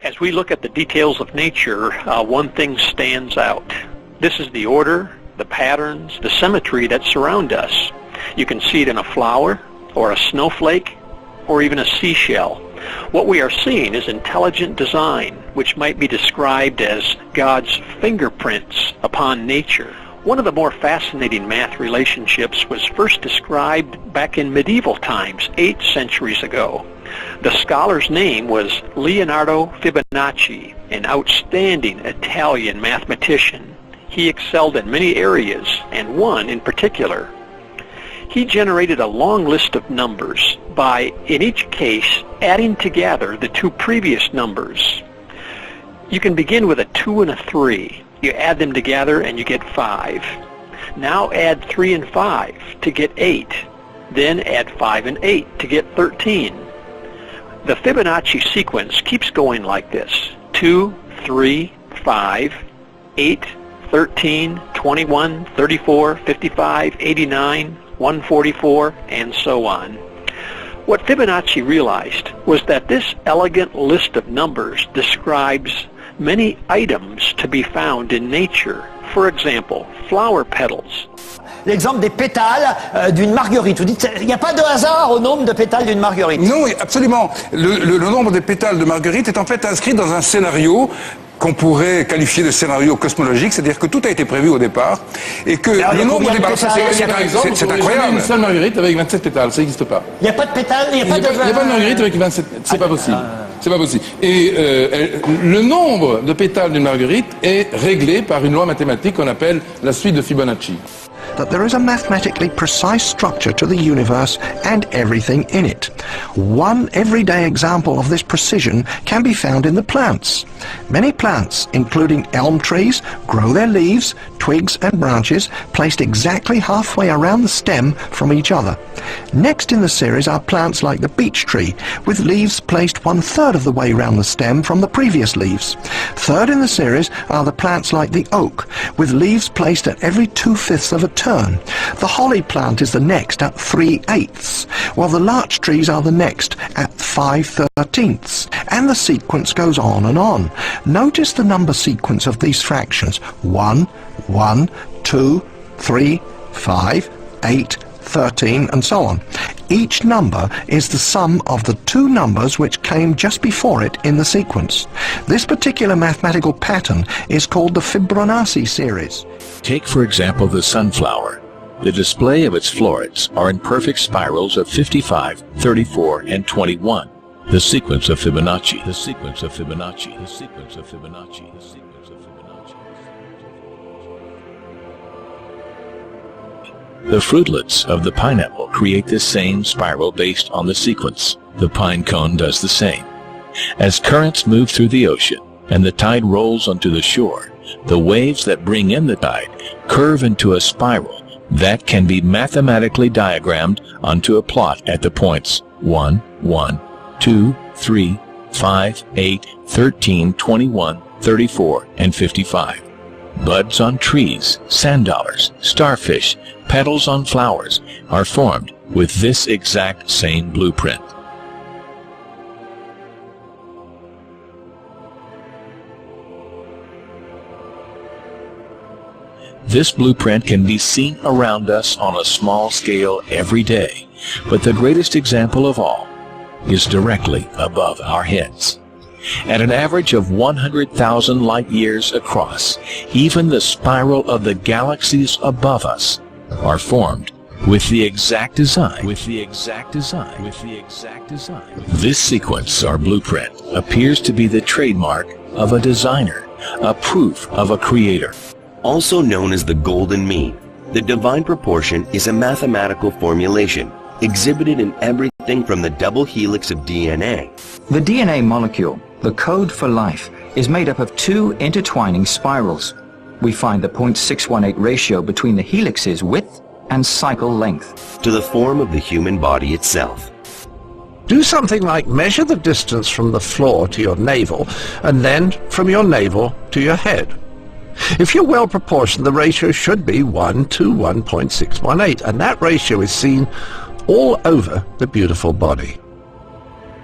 Speaker 11: As we look at the details of nature, one thing stands out. This is the order, the patterns, the symmetry that surround us. You can see it in a flower or a snowflake. or even a seashell. What we are seeing is intelligent design, which might be described as God's fingerprints upon nature. One of the more fascinating math relationships was first described back in medieval times, 8 centuries ago. The scholar's name was Leonardo Fibonacci, an outstanding Italian mathematician. He excelled in many areas, and one in particular. He generated a long list of numbers by, in each case, adding together the 2 previous numbers. You can begin with a 2 and a 3. You add them together and you get 5. Now add 3 and 5 to get 8. Then add 5 and 8 to get 13. The Fibonacci sequence keeps going like this: 2, 3, 5, 8, 13, 21, 34, 55, 89, 144, and so on. What Fibonacci realized was that this elegant list of numbers describes many items to be found in nature. For example, flower petals.
Speaker 2: L'exemple des pétales d'une marguerite. Vous dites, il n'y a pas de hasard au nombre de pétales d'une marguerite?
Speaker 4: Non, absolument. Le nombre des pétales de marguerite est en fait inscrit dans un scénario qu'on pourrait qualifier de scénario cosmologique, c'est-à-dire que tout a été prévu au départ, et que le nombre des pétales, c'est incroyable. Une seule marguerite avec 27 pétales, ça n'existe pas.
Speaker 2: Il n'y a pas de pétales, il n'y a pas
Speaker 4: de marguerite avec 27, c'est pas possible. C'est pas possible. Et le nombre de pétales d'une marguerite est réglé par une loi mathématique qu'on appelle la suite de Fibonacci.
Speaker 12: That there is a mathematically precise structure to the universe and everything in it. One everyday example of this precision can be found in the plants. Many plants, including elm trees, grow their leaves, twigs and branches placed exactly halfway around the stem from each other. Next in the series are plants like the beech tree, with leaves placed 1/3 of the way round the stem from the previous leaves. Third in the series are the plants like the oak, with leaves placed at every 2/5 of a turn. The holly plant is the next at 3/8, while the larch trees are the next at 5/13, and the sequence goes on and on. Notice the number sequence of these fractions: 1, 1, 2, 3, 5, 8, 13, and so on. Each number is the sum of the 2 numbers which came just before it in the sequence. This particular mathematical pattern is called the Fibonacci series.
Speaker 13: Take, for example, the sunflower. The display of its florets are in perfect spirals of 55, 34, and 21. The sequence of Fibonacci. The sequence of Fibonacci. The sequence of Fibonacci. The sequence of Fibonacci. The fruitlets of the pineapple create the same spiral based on the sequence. The pine cone does the same. As currents move through the ocean and the tide rolls onto the shore, the waves that bring in the tide curve into a spiral that can be mathematically diagrammed onto a plot at the points 1, 1, 2, 3, 5, 8, 13, 21, 34, and 55. Buds on trees, sand dollars, starfish, petals on flowers are formed with this exact same blueprint. This blueprint can be seen around us on a small scale every day, but the greatest example of all is directly above our heads. At an average of 100,000 light years across, even the spiral of the galaxies above us are formed with the exact design. This sequence, or blueprint, appears to be the trademark of a designer, a proof of a creator.
Speaker 15: Also known as the golden mean, the divine proportion is a mathematical formulation exhibited in everything from the double helix of DNA.
Speaker 17: The DNA molecule, the code for life, is made up of 2 intertwining spirals. We find the 0.618 ratio between the helix's width and cycle length.
Speaker 15: To the form of the human body itself.
Speaker 18: Do something like measure the distance from the floor to your navel, and then from your navel to your head. If you're well proportioned, the ratio should be 1 to 1.618, and that ratio is seen all over the beautiful body.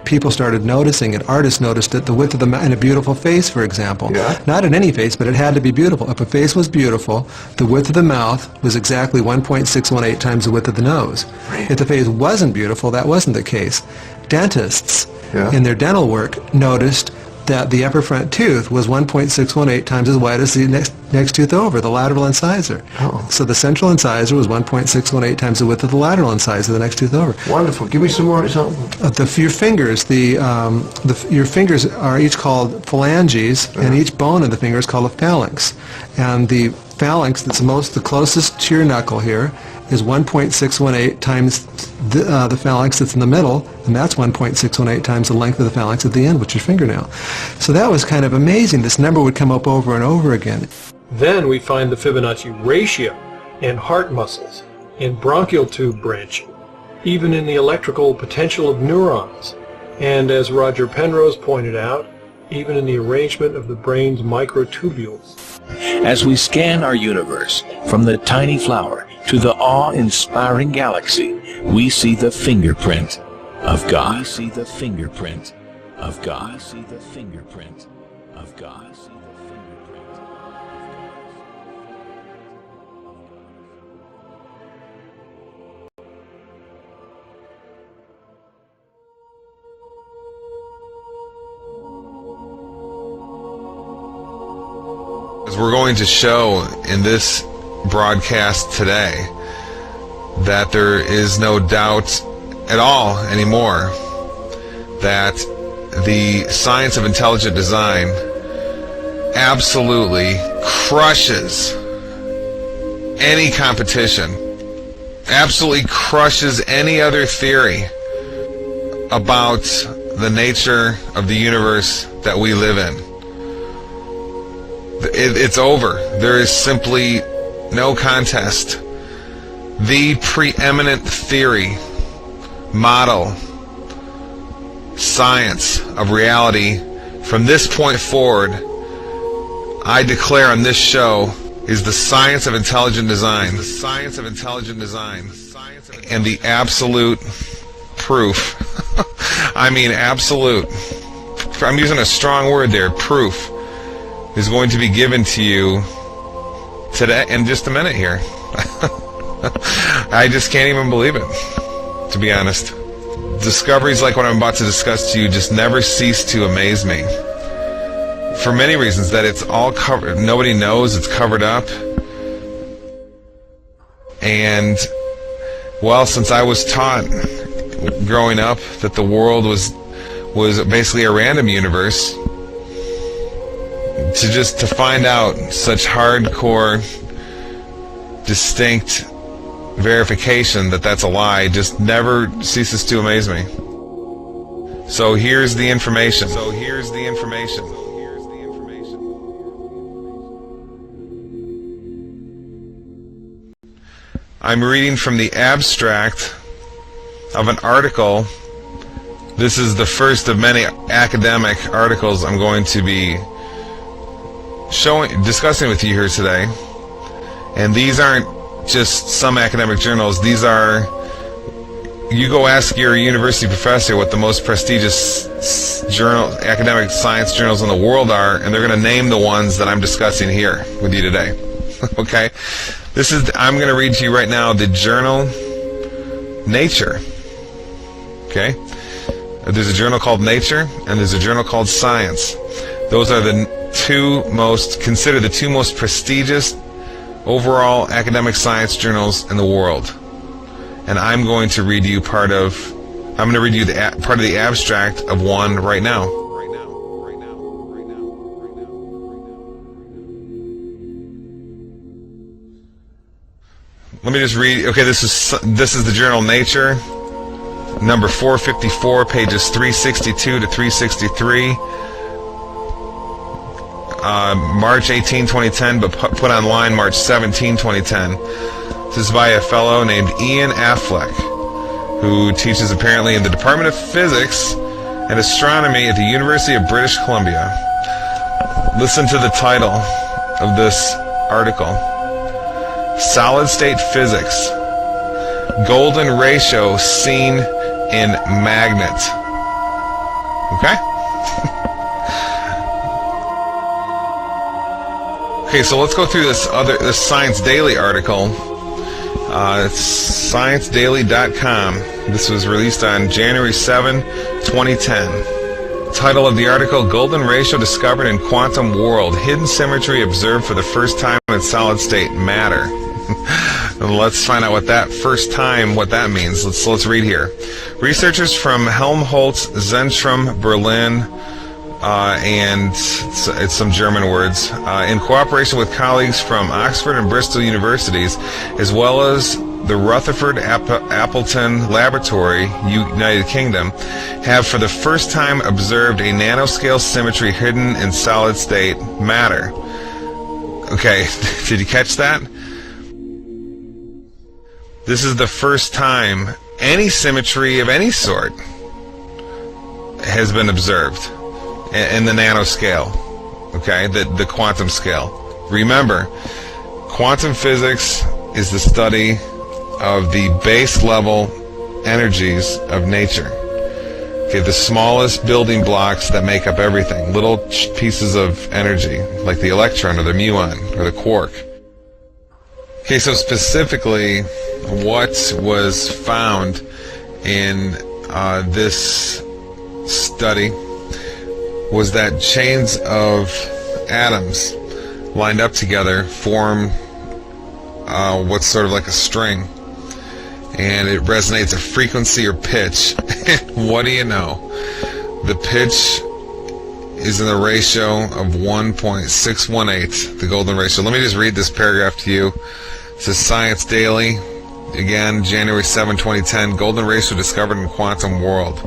Speaker 1: people started noticing it. Artists noticed it. The width of the mouth in a beautiful face, for example.
Speaker 25: Yeah.
Speaker 1: Not in any face, but it had to be beautiful. If a face was beautiful, the width of the mouth was exactly 1.618 times the width of the nose. If the face wasn't beautiful, that wasn't the case. Dentists, in their dental work, noticed that the upper front tooth was 1.618 times as wide as the next tooth over, the lateral incisor.
Speaker 25: Oh.
Speaker 1: So the central incisor was 1.618 times the width of the lateral incisor, the next tooth over.
Speaker 25: Wonderful. Give me some more examples.
Speaker 1: Your fingers, your fingers are each called phalanges, and each bone of the finger is called a phalanx. And the phalanx that's the closest to your knuckle here is 1.618 times the phalanx that's in the middle, and that's 1.618 times the length of the phalanx at the end, which is your fingernail. So that was kind of amazing. This number would come up over and over again.
Speaker 14: Then we find the Fibonacci ratio in heart muscles, in bronchial tube branching, even in the electrical potential of neurons, and as Roger Penrose pointed out, even in the arrangement of the brain's microtubules.
Speaker 13: As we scan our universe, from the tiny flower to the awe-inspiring galaxy, we see the fingerprint of God. We see the fingerprint of God. We see the fingerprint of God.
Speaker 19: As we're going to show in this broadcast today, that there is no doubt at all anymore that the science of intelligent design absolutely crushes any competition, absolutely crushes any other theory about the nature of the universe that we live in. It's over. There is simply no contest. The preeminent theory, model, science of reality from this point forward, I declare on this show, is the science of intelligent design. The science of intelligent design. And the absolute proof, I mean absolute, I'm using a strong word there, proof, is going to be given to you today in just a minute here. I just can't even believe it, to be honest. Discoveries like what I'm about to discuss to you just never cease to amaze me. For many reasons, that it's all covered, nobody knows, it's covered up. And, well, since I was taught growing up that the world was basically a random universe, to find out such hardcore, distinct verification that that's a lie just never ceases to amaze me. So here's the information. I'm reading from the abstract of an article. This is the first of many academic articles I'm going to be discussing with you here today. And these aren't just some academic journals. These are, you go ask your university professor what the most prestigious academic science journals in the world are, and they're going to name the ones that I'm discussing here with you today. Okay? I'm going to read to you right now the journal Nature. Okay? There's a journal called Nature, and there's a journal called Science. Those are considered the two most prestigious overall academic science journals in the world. And I'm going to read you part of the abstract of one right now. Let me just read. Okay, this is the journal Nature, number 454, pages 362 to 363. March 18, 2010, but put online March 17, 2010. This is by a fellow named Ian Affleck, who teaches apparently in the Department of Physics and Astronomy at the University of British Columbia. Listen to the title of this article. Solid State Physics. Golden Ratio Seen in Magnet. Okay? Okay, so let's go through this Science Daily article. It's ScienceDaily.com. This was released on January 7, 2010. Title of the article, Golden Ratio Discovered in Quantum World. Hidden Symmetry Observed for the First Time in Solid State Matter. Let's find out what that means. Let's read here. Researchers from Helmholtz Zentrum Berlin, and it's some German words, in cooperation with colleagues from Oxford and Bristol universities, as well as the Rutherford Appleton Laboratory, United Kingdom, have for the first time observed a nanoscale symmetry hidden in solid state matter. Okay, did you catch that? This is the first time any symmetry of any sort has been observed in the nanoscale, okay, the quantum scale. Remember, quantum physics is the study of the base level energies of nature. Okay, the smallest building blocks that make up everything, little pieces of energy, like the electron or the muon or the quark. Okay, so specifically, what was found in this study was that chains of atoms lined up together form what's sort of like a string, and it resonates a frequency or pitch. What do you know? The pitch is in the ratio of 1.618, the golden ratio. Let me just read this paragraph to you. It says Science Daily, again, January 7, 2010, golden ratio discovered in quantum world.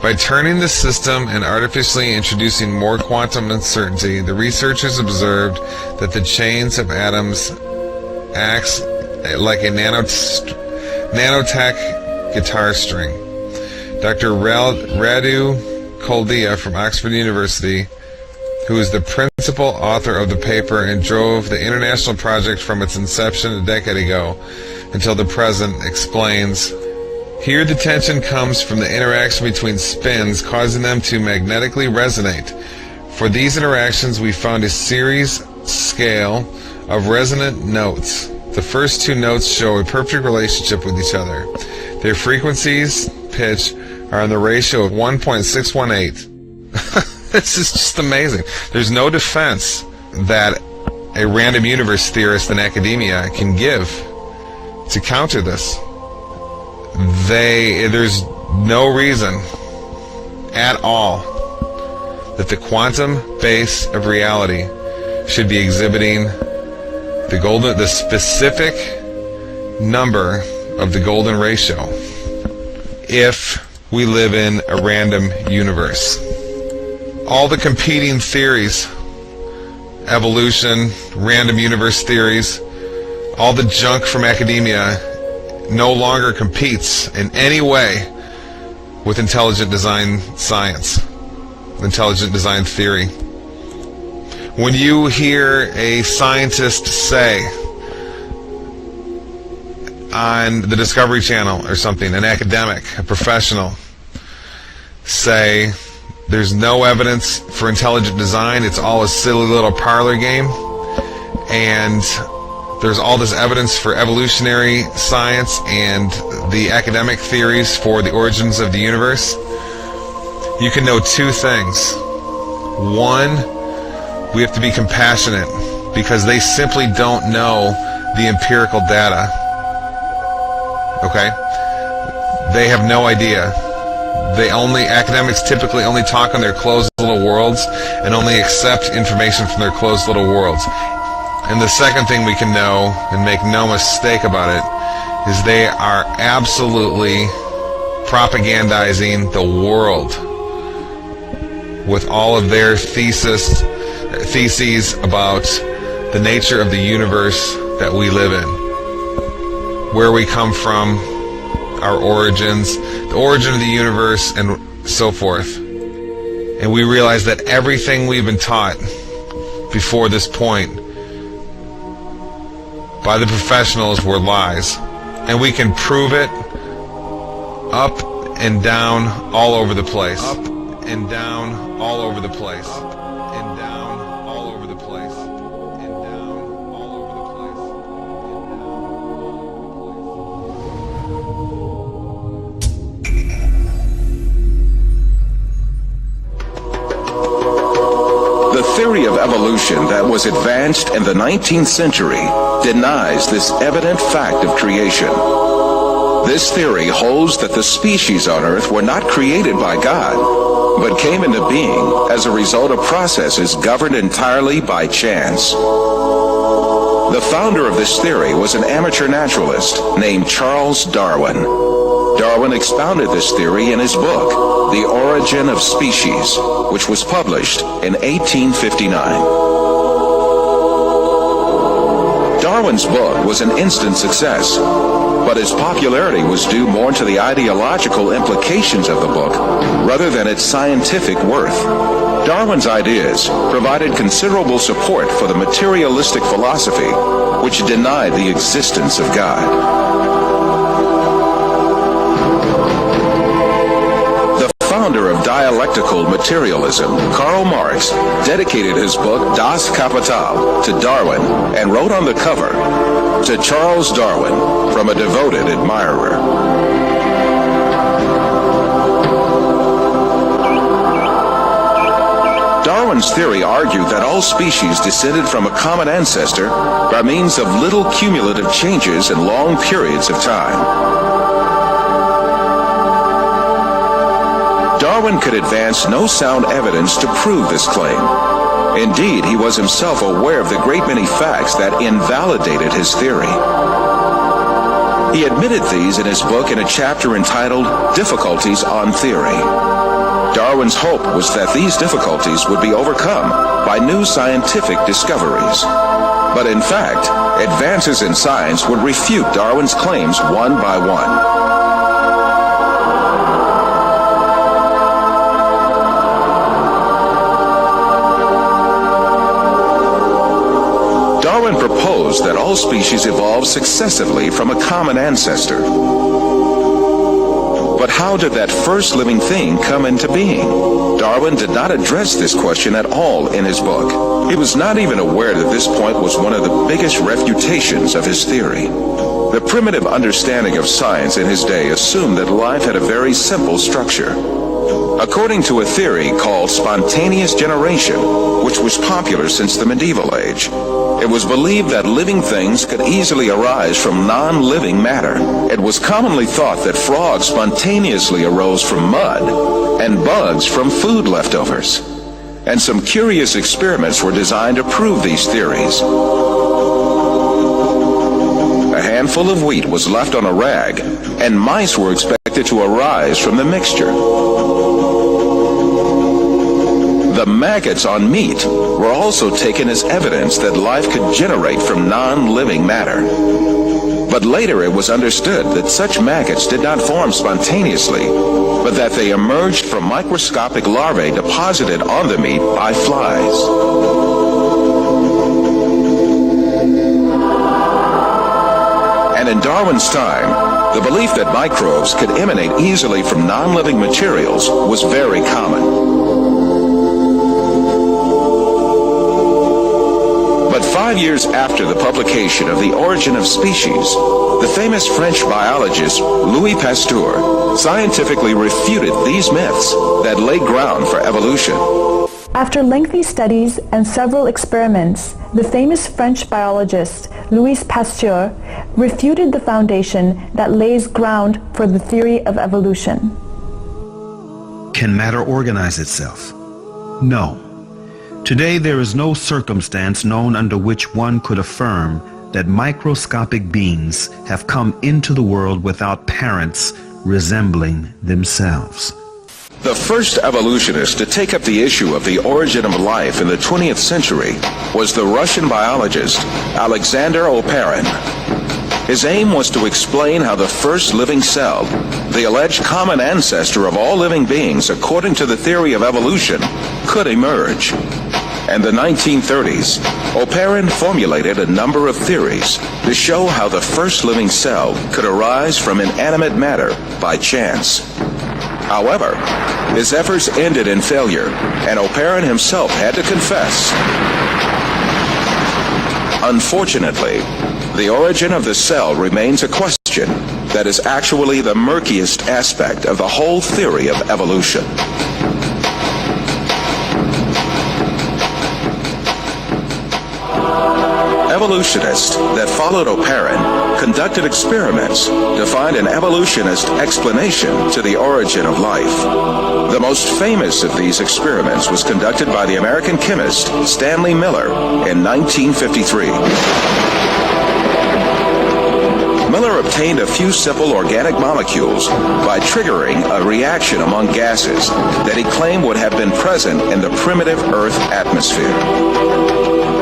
Speaker 19: By turning the system and artificially introducing more quantum uncertainty, the researchers observed that the chains of atoms acts like a nanotech guitar string. Dr. Radu Koldia from Oxford University, who is the principal author of the paper and drove the international project from its inception a decade ago until the present, explains, here the tension comes from the interaction between spins, causing them to magnetically resonate. For these interactions, we found a series scale of resonant notes. The first two notes show a perfect relationship with each other. Their frequencies, pitch, are in the ratio of 1.618. This is just amazing. There's no defense that a random universe theorist in academia can give to counter this. There's no reason at all that the quantum base of reality should be exhibiting the specific number of the golden ratio if we live in a random universe. All the competing theories, evolution, random universe theories, all the junk from academia no longer competes in any way with intelligent design science, intelligent design theory. When you hear a scientist say on the Discovery Channel or something, an academic, a professional, say there's no evidence for intelligent design, it's all a silly little parlor game, and there's all this evidence for evolutionary science and the academic theories for the origins of the universe, you can know two things. One, we have to be compassionate because they simply don't know the empirical data. Okay? They have no idea. Academics typically only talk on their closed little worlds and only accept information from their closed little worlds. And the second thing we can know, and make no mistake about it, is they are absolutely propagandizing the world with all of their theses about the nature of the universe that we live in, where we come from, our origins, the origin of the universe, and so forth. And we realize that everything we've been taught before this point by the professionals were lies. And we can prove it up and down all over the place. Up and down all over the place. And down all over the place. And down all over the place.
Speaker 3: The theory of evolution that was advanced in the 19th century denies this evident fact of creation. This theory holds that the species on Earth were not created by God, but came into being as a result of processes governed entirely by chance. The founder of this theory was an amateur naturalist named Charles Darwin. Darwin expounded this theory in his book, The Origin of Species, which was published in 1859. Darwin's book was an instant success, but its popularity was due more to the ideological implications of the book rather than its scientific worth. Darwin's ideas provided considerable support for the materialistic philosophy, which denied the existence of God. The founder of dialectical materialism, Karl Marx, dedicated his book Das Kapital to Darwin and wrote on the cover, "To Charles Darwin, from a devoted admirer." Darwin's theory argued that all species descended from a common ancestor by means of little cumulative changes in long periods of time. Darwin could advance no sound evidence to prove this claim. Indeed, he was himself aware of the great many facts that invalidated his theory. He admitted these in his book in a chapter entitled Difficulties on Theory. Darwin's hope was that these difficulties would be overcome by new scientific discoveries. But in fact, advances in science would refute Darwin's claims one by one. Darwin proposed that all species evolved successively from a common ancestor. But how did that first living thing come into being? Darwin did not address this question at all in his book. He was not even aware that this point was one of the biggest refutations of his theory. The primitive understanding of science in his day assumed that life had a very simple structure. According to a theory called spontaneous generation, which was popular since the medieval age, it was believed that living things could easily arise from non-living matter. It was commonly thought that frogs spontaneously arose from mud and bugs from food leftovers. And some curious experiments were designed to prove these theories. A handful of wheat was left on a rag, and mice were expected to arise from the mixture. The maggots on meat were also taken as evidence that life could generate from non-living matter. But later it was understood that such maggots did not form spontaneously, but that they emerged from microscopic larvae deposited on the meat by flies. And in Darwin's time, the belief that microbes could emanate easily from non-living materials was very common. But 5 years after the publication of The Origin of Species, the famous French biologist Louis Pasteur scientifically refuted these myths that laid ground for evolution.
Speaker 20: After lengthy studies and several experiments, the famous French biologist Louis Pasteur refuted the foundation that lays ground for the theory of evolution.
Speaker 21: Can matter organize itself? No. Today there is no circumstance known under which one could affirm that microscopic beings have come into the world without parents resembling themselves.
Speaker 3: The first evolutionist to take up the issue of the origin of life in the 20th century was the Russian biologist Alexander Oparin. His aim was to explain how the first living cell, the alleged common ancestor of all living beings according to the theory of evolution, could emerge. In the 1930s, Oparin formulated a number of theories to show how the first living cell could arise from inanimate matter by chance. However, his efforts ended in failure, and Oparin himself had to confess. Unfortunately, the origin of the cell remains a question that is actually the murkiest aspect of the whole theory of evolution. Evolutionists that followed Oparin conducted experiments to find an evolutionist explanation to the origin of life. The most famous of these experiments was conducted by the American chemist Stanley Miller in 1953. Miller obtained a few simple organic molecules by triggering a reaction among gases that he claimed would have been present in the primitive Earth atmosphere.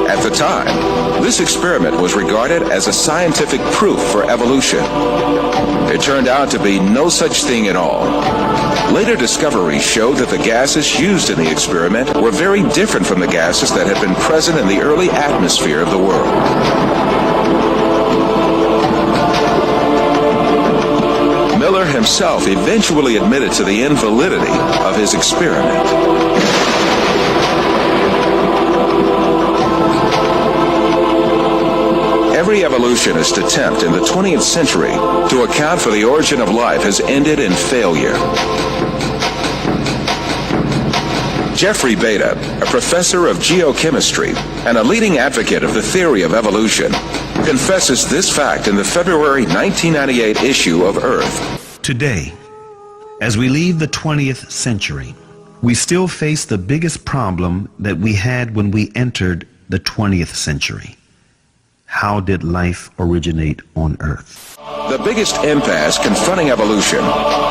Speaker 3: At the time, this experiment was regarded as a scientific proof for evolution. It turned out to be no such thing at all. Later discoveries showed that the gases used in the experiment were very different from the gases that had been present in the early atmosphere of the world. Miller himself eventually admitted to the invalidity of his experiment. Every evolutionist attempt in the 20th century to account for the origin of life has ended in failure. Jeffrey Beta, a professor of geochemistry and a leading advocate of the theory of evolution, confesses this fact in the February 1998 issue of Earth.
Speaker 21: Today, as we leave the 20th century, we still face the biggest problem that we had when we entered the 20th century. How did life originate on Earth?
Speaker 3: The biggest impasse confronting evolution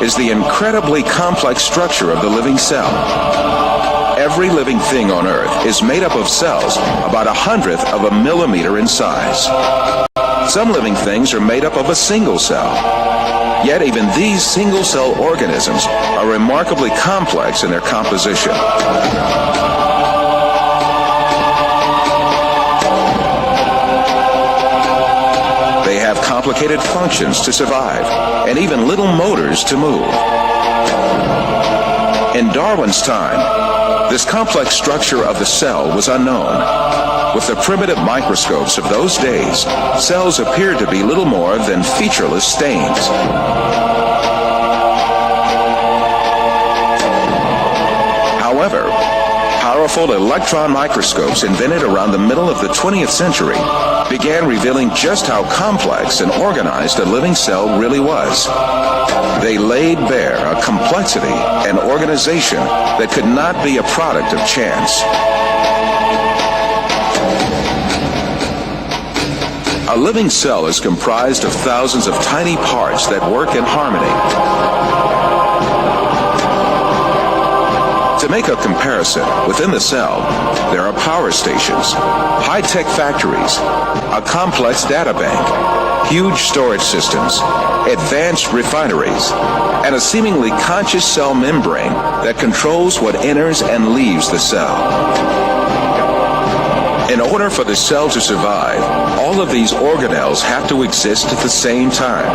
Speaker 3: is the incredibly complex structure of the living cell. Every living thing on Earth is made up of cells about 1/100th of a millimeter in size. Some living things are made up of a single cell. Yet even these single-cell organisms are remarkably complex in their composition. They have complicated functions to survive, and even little motors to move. In Darwin's time, this complex structure of the cell was unknown. With the primitive microscopes of those days, cells appeared to be little more than featureless stains. However, powerful electron microscopes invented around the middle of the 20th century began revealing just how complex and organized a living cell really was. They laid bare a complexity and organization that could not be a product of chance. A living cell is comprised of thousands of tiny parts that work in harmony. To make a comparison, within the cell, there are power stations, high-tech factories, a complex data bank, huge storage systems, advanced refineries, and a seemingly conscious cell membrane that controls what enters and leaves the cell. In order for the cell to survive, all of these organelles have to exist at the same time.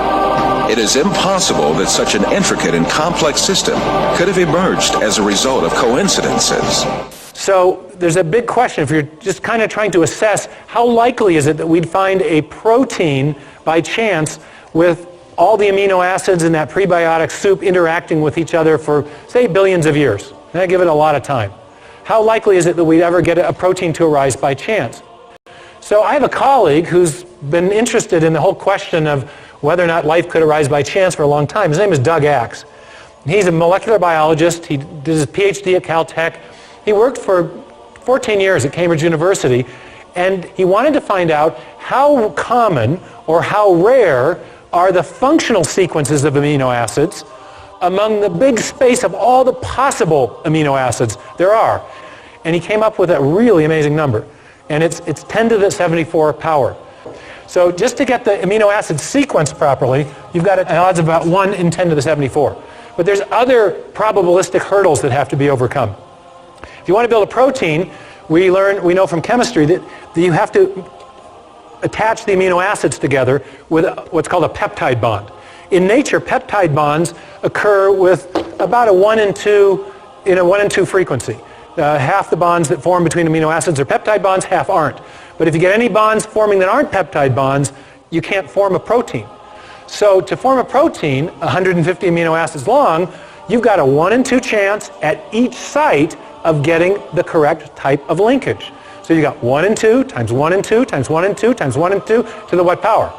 Speaker 3: It is impossible that such an intricate and complex system could have emerged as a result of coincidences.
Speaker 5: So there's a big question, if you're just kind of trying to assess how likely is it that we'd find a protein by chance with all the amino acids in that prebiotic soup interacting with each other for, say, billions of years. And I give it a lot of time. How likely is it that we'd ever get a protein to arise by chance? So I have a colleague who's been interested in the whole question of whether or not life could arise by chance for a long time. His name is Doug Axe. He's a molecular biologist. He did his PhD at Caltech. He worked for 14 years at Cambridge University, and he wanted to find out how common or how rare are the functional sequences of amino acids among the big space of all the possible amino acids there are. And he came up with a really amazing number. And it's 10 to the 74 power. So just to get the amino acid sequence properly, you've got an odds of about 1 in 10 to the 74. But there's other probabilistic hurdles that have to be overcome. If you want to build a protein, we know from chemistry that you have to attach the amino acids together with what's called a peptide bond. In nature, peptide bonds occur with about a 1 in 2 in a 1 in 2 frequency. Half the bonds that form between amino acids are peptide bonds, half aren't. But if you get any bonds forming that aren't peptide bonds, you can't form a protein. So to form a protein 150 amino acids long, you've got a 1 in 2 chance at each site of getting the correct type of linkage. So you got 1 in 2 times 1 in 2 times 1 in 2 times 1 in 2 to the what power?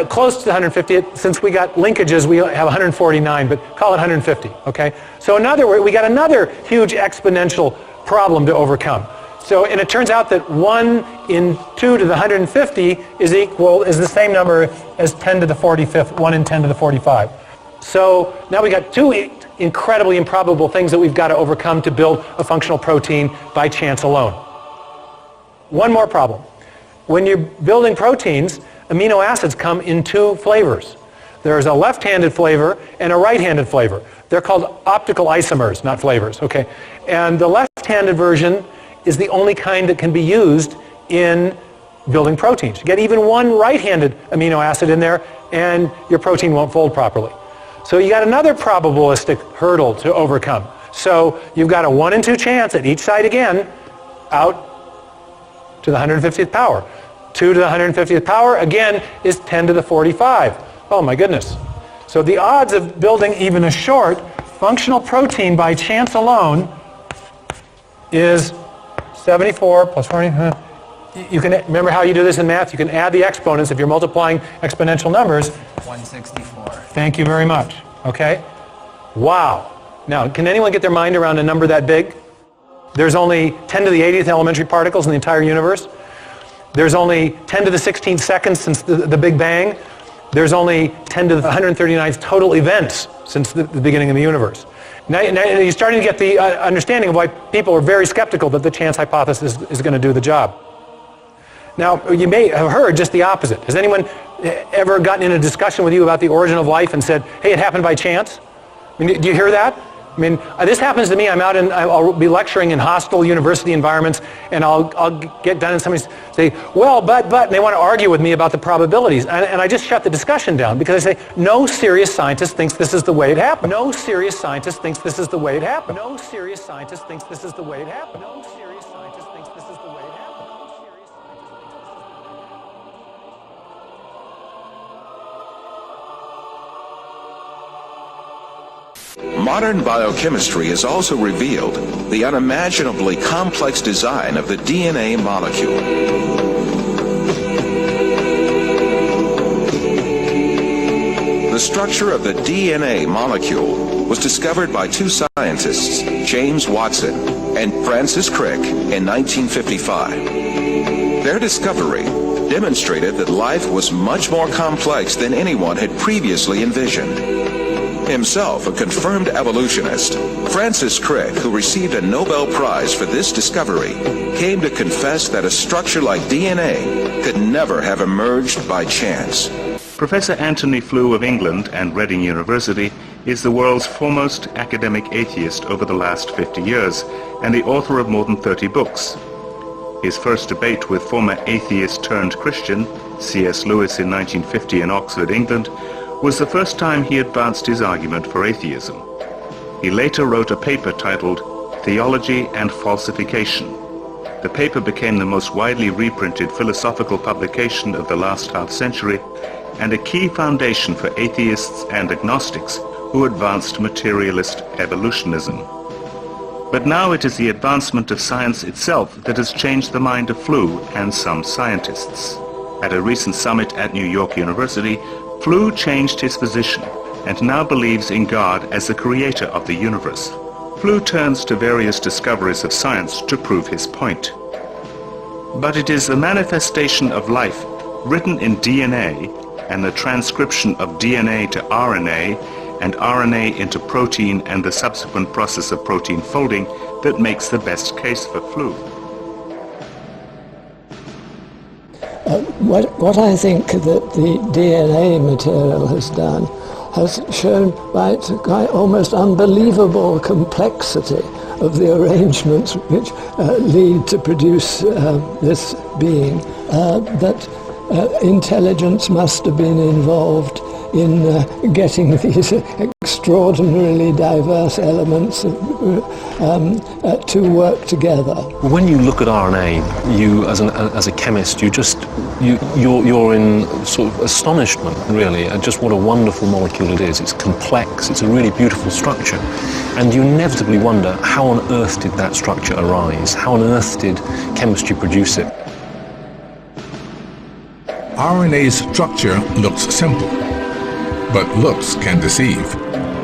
Speaker 5: Close to 150. Since we got linkages, we have 149, but call it 150, okay? So in other words, we got another huge exponential problem to overcome. So, and it turns out that 1 in 2 to the 150 is the same number as 10 to the 45th, 1 in 10 to the 45. So now we got two incredibly improbable things that we've got to overcome to build a functional protein by chance alone. One more problem. When you're building proteins, amino acids come in 2 flavors. There's a left-handed flavor and a right-handed flavor. They're called optical isomers, not flavors, okay? And the left-handed version is the only kind that can be used in building proteins. You get even one right-handed amino acid in there and your protein won't fold properly. So you got another probabilistic hurdle to overcome. So you've got a 1 in 2 chance at each site again out to the 150th power. 2 to the 150th power, again, is 10 to the 45. Oh my goodness. So the odds of building even a short functional protein by chance alone is 74 plus 40. You can remember how you do this in math? You can add the exponents if you're multiplying exponential numbers.
Speaker 2: 164.
Speaker 5: Thank you very much. Okay? Wow. Now, can anyone get their mind around a number that big? There's only 10 to the 80th elementary particles in the entire universe. There's only 10 to the 16th seconds since the Big Bang. There's only 10 to the 139th total events since the beginning of the universe. Now you're starting to get the understanding of why people are very skeptical that the chance hypothesis is going to do the job. Now, you may have heard just the opposite. Has anyone ever gotten in a discussion with you about the origin of life and said, hey, it happened by chance? I mean, do you hear that? I mean, this happens to me. I'll be lecturing in hostile university environments, and I'll get done and somebody say, well, but, and they want to argue with me about the probabilities. And I just shut the discussion down because I say, no serious scientist thinks this is the way it happened. No serious scientist thinks this is the way it happened. No serious scientist thinks this is the way it happened. No serious scientist thinks this is the way it happened.
Speaker 3: Modern biochemistry has also revealed the unimaginably complex design of the DNA molecule. The structure of the DNA molecule was discovered by 2 scientists, James Watson and Francis Crick, in 1955. Their discovery demonstrated that life was much more complex than anyone had previously envisioned. Himself a confirmed evolutionist, Francis Crick, who received a Nobel Prize for this discovery, came to confess that a structure like DNA could never have emerged by chance.
Speaker 6: Professor Anthony Flew of England and Reading University is the world's foremost academic atheist over the last 50 years and the author of more than 30 books. His first debate with former atheist turned Christian, C.S. Lewis, in 1950 in Oxford, England, was the first time he advanced his argument for atheism. He later wrote a paper titled Theology and Falsification. The paper became the most widely reprinted philosophical publication of the last half-century and a key foundation for atheists and agnostics who advanced materialist evolutionism. But now it is the advancement of science itself that has changed the mind of Flew and some scientists. At a recent summit at New York University, Flew changed his position and now believes in God as the creator of the universe. Flew turns to various discoveries of science to prove his point. But it is the manifestation of life written in DNA and the transcription of DNA to RNA and RNA into protein and the subsequent process of protein folding that makes the best case for Flew.
Speaker 7: What I think that the DNA material has done has shown by its almost unbelievable complexity of the arrangements which lead to produce this being, that intelligence must have been involved in getting these extraordinarily diverse elements to work together.
Speaker 8: When you look at RNA, you as a chemist, you're in sort of astonishment, really, at just what a wonderful molecule it is. It's complex, it's a really beautiful structure, and you inevitably wonder, how on earth did that structure arise? How on earth did chemistry produce it?
Speaker 16: RNA's structure looks simple, but looks can deceive.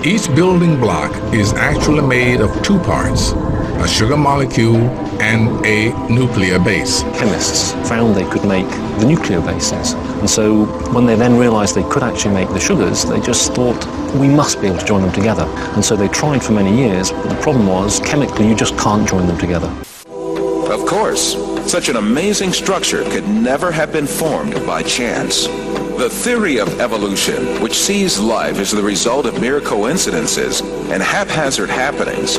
Speaker 16: Each building block is actually made of two parts, a sugar molecule and a nuclear base.
Speaker 8: Chemists found they could make the nuclear bases, and so when they then realized they could actually make the sugars, they just thought, we must be able to join them together. And so they tried for many years, but the problem was, chemically you just can't join them together.
Speaker 3: Of course, such an amazing structure could never have been formed by chance. The theory of evolution, which sees life as the result of mere coincidences and haphazard happenings,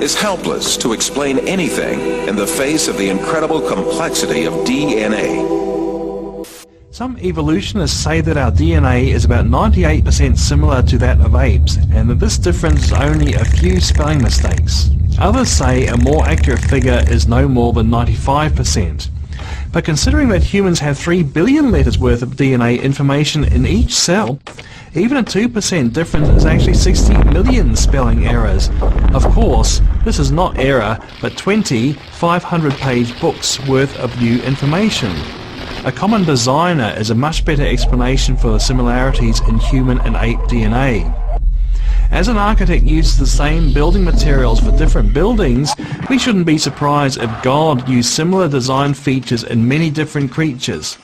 Speaker 3: is helpless to explain anything in the face of the incredible complexity of DNA.
Speaker 22: Some evolutionists say that our DNA is about 98% similar to that of apes, and that this difference is only a few spelling mistakes. Others say a more accurate figure is no more than 95%. But considering that humans have 3 billion letters worth of DNA information in each cell, even a 2% difference is actually 60 million spelling errors. Of course, this is not error, but 20 500-page books worth of new information. A common designer is a much better explanation for the similarities in human and ape DNA. As an architect uses the same building materials for different buildings, we shouldn't be surprised if God used similar design features in many different creatures.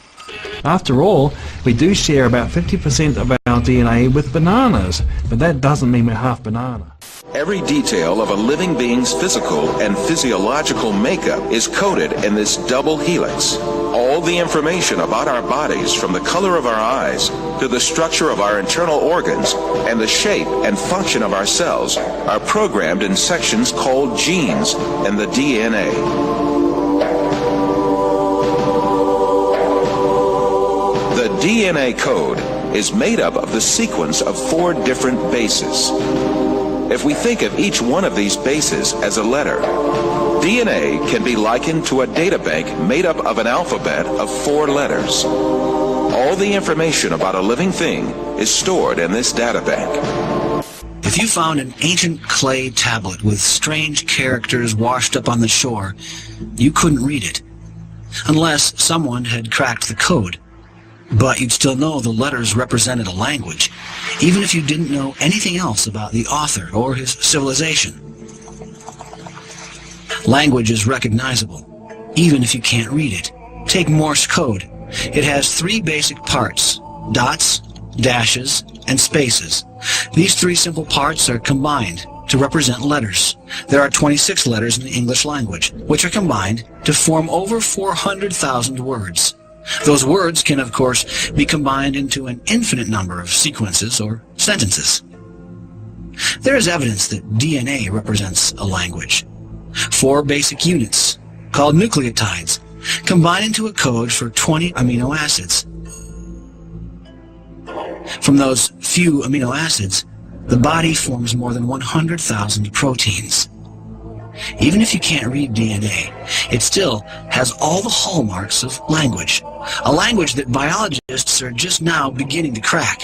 Speaker 22: After all, we do share about 50% of our DNA with bananas, but that doesn't mean we're half banana.
Speaker 3: Every detail of a living being's physical and physiological makeup is coded in this double helix. All the information about our bodies, from the color of our eyes to the structure of our internal organs and the shape and function of our cells, are programmed in sections called genes in the DNA. The DNA code is made up of the sequence of 4 different bases. If we think of each one of these bases as a letter, DNA can be likened to a databank made up of an alphabet of 4 letters. All the information about a living thing is stored in this databank.
Speaker 23: If you found an ancient clay tablet with strange characters washed up on the shore, you couldn't read it, unless someone had cracked the code. But you'd still know the letters represented a language, even if you didn't know anything else about the author or his civilization. Language is recognizable, even if you can't read it. Take Morse code. It has 3 basic parts: dots, dashes, and spaces. These 3 simple parts are combined to represent letters. There are 26 letters in the English language, which are combined to form over 400,000 words. Those words can, of course, be combined into an infinite number of sequences or sentences. There is evidence that DNA represents a language. 4 basic units, called nucleotides, combine into a code for 20 amino acids. From those few amino acids, the body forms more than 100,000 proteins. Even if you can't read DNA, it still has all the hallmarks of language, a language that biologists are just now beginning to crack.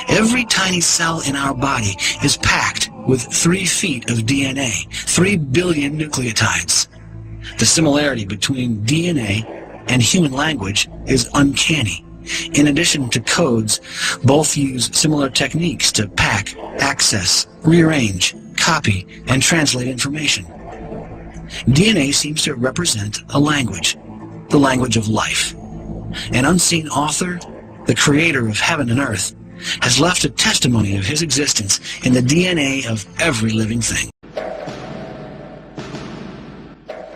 Speaker 23: Every tiny cell in our body is packed with 3 feet of DNA, 3 billion nucleotides. The similarity between DNA and human language is uncanny. In addition to codes, both use similar techniques to pack, access, rearrange, copy, and translate information. DNA seems to represent a language, the language of life. An unseen author, the creator of heaven and earth, has left a testimony of his existence in the DNA of every living thing.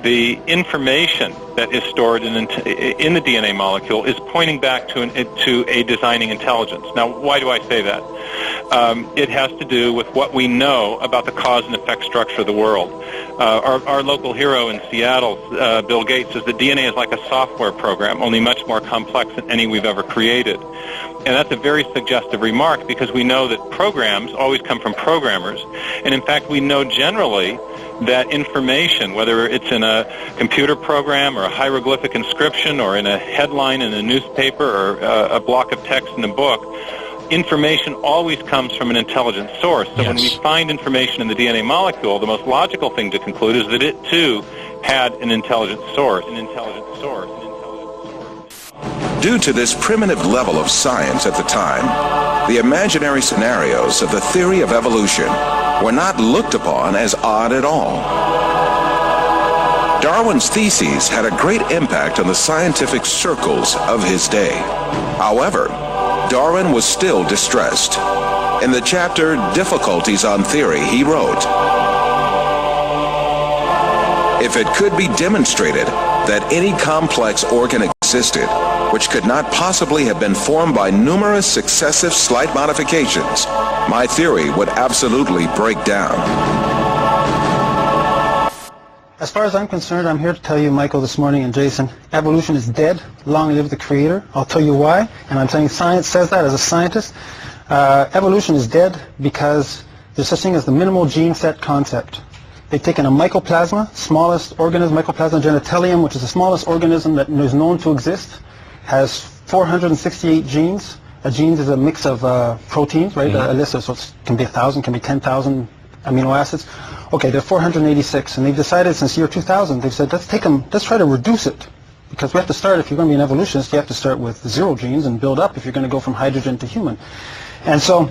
Speaker 24: The information
Speaker 4: that is stored in the DNA molecule is pointing back to a designing intelligence. Now, why do I say that? It has to do with what we know about the cause and effect structure of the world. Our local hero in Seattle, Bill Gates, says that DNA is like a software program, only much more complex than any we've ever created. And that's a very suggestive remark, because we know that programs always come from programmers. And in fact, we know generally that information, whether it's in a computer program or a hieroglyphic inscription or in a headline in a newspaper or a block of text in a book, information always comes from an intelligent source. So when we find information in the DNA molecule, the most logical thing to conclude is that it too had an intelligent source.
Speaker 3: Due to this primitive level of science at the time, the imaginary scenarios of the theory of evolution were not looked upon as odd at all. Darwin's theses had a great impact on the scientific circles of his day. However, Darwin was still distressed. In the chapter Difficulties on Theory, he wrote, "If it could be demonstrated that any complex organ existed which could not possibly have been formed by numerous successive slight modifications, my theory would absolutely break down."
Speaker 9: As far as I'm concerned, I'm here to tell you, Michael, this morning, and Jason, evolution is dead. Long live the creator. I'll tell you why, and I'm saying science says that as a scientist. Evolution is dead because there's such thing as the minimal gene set concept. They've taken a mycoplasma, smallest organism, Mycoplasma genitalium, which is the smallest organism that is known to exist, has 468 genes. A gene is a mix of proteins, right? A list of, so it can be 1,000, can be 10,000 amino acids. Okay, there are 486, and they've decided since year 2000, they've said, let's try to reduce it. Because we have to start, if you're going to be an evolutionist, you have to start with 0 genes and build up if you're going to go from hydrogen to human. And so,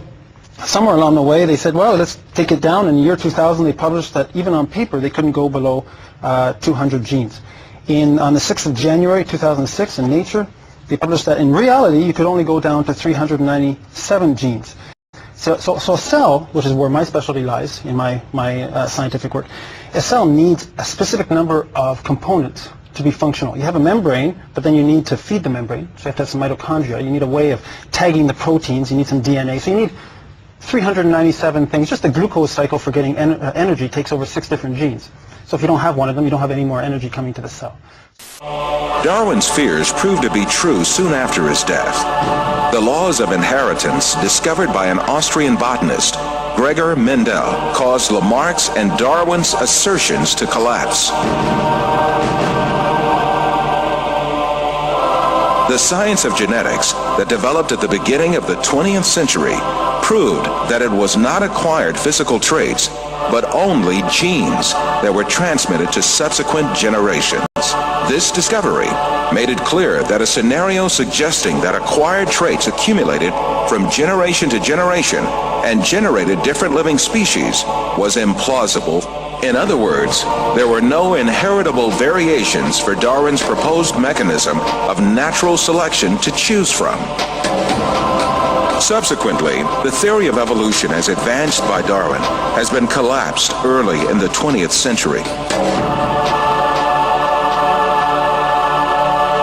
Speaker 9: somewhere along the way, they said, well, let's take it down. In the year 2000, they published that even on paper, they couldn't go below 200 genes. On the 6th of January 2006 in Nature, they published that in reality, you could only go down to 397 genes. So a cell, which is where my specialty lies in my scientific work, a cell needs a specific number of components to be functional. You have a membrane, but then you need to feed the membrane. So you have to have some mitochondria. You need a way of tagging the proteins. You need some DNA. So you need 397 things. Just the glucose cycle for getting energy takes over 6 different genes. So if you don't have one of them, you don't have any more energy coming to the cell.
Speaker 3: Darwin's fears proved to be true soon after his death. The laws of inheritance, discovered by an Austrian botanist, Gregor Mendel, caused Lamarck's and Darwin's assertions to collapse. The science of genetics that developed at the beginning of the 20th century proved that it was not acquired physical traits, but only genes that were transmitted to subsequent generations. This discovery made it clear that a scenario suggesting that acquired traits accumulated from generation to generation and generated different living species was implausible. In other words, there were no inheritable variations for Darwin's proposed mechanism of natural selection to choose from. Subsequently, the theory of evolution as advanced by Darwin has been collapsed early in the 20th century.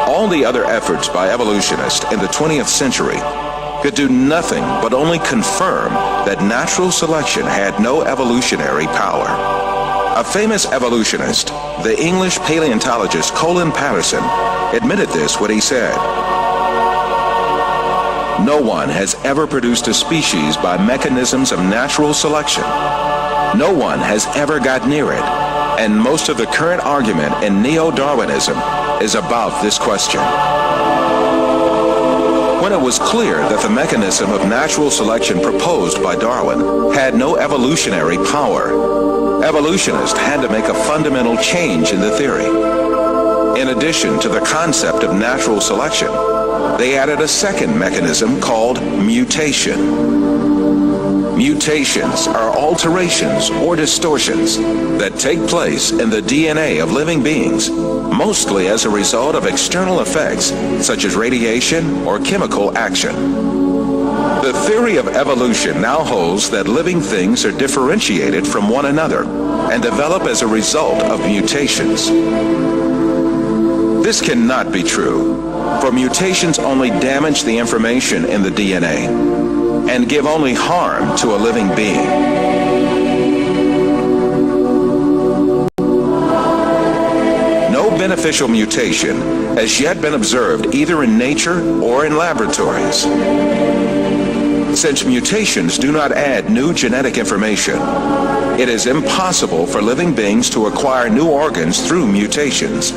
Speaker 3: All the other efforts by evolutionists in the 20th century could do nothing but only confirm that natural selection had no evolutionary power. A famous evolutionist, the English paleontologist Colin Patterson, admitted this when he said, "No one has ever produced a species by mechanisms of natural selection. No one has ever got near it, and most of the current argument in neo-Darwinism is about this question." When it was clear that the mechanism of natural selection proposed by Darwin had no evolutionary power, evolutionists had to make a fundamental change in the theory. In addition to the concept of natural selection, they added a second mechanism called mutation. Mutations are alterations or distortions that take place in the DNA of living beings, mostly as a result of external effects such as radiation or chemical action. The theory of evolution now holds that living things are differentiated from one another and develop as a result of mutations. This cannot be true, for mutations only damage the information in the DNA and give only harm to a living being. No beneficial mutation has yet been observed either in nature or in laboratories. Since mutations do not add new genetic information, it is impossible for living beings to acquire new organs through mutations.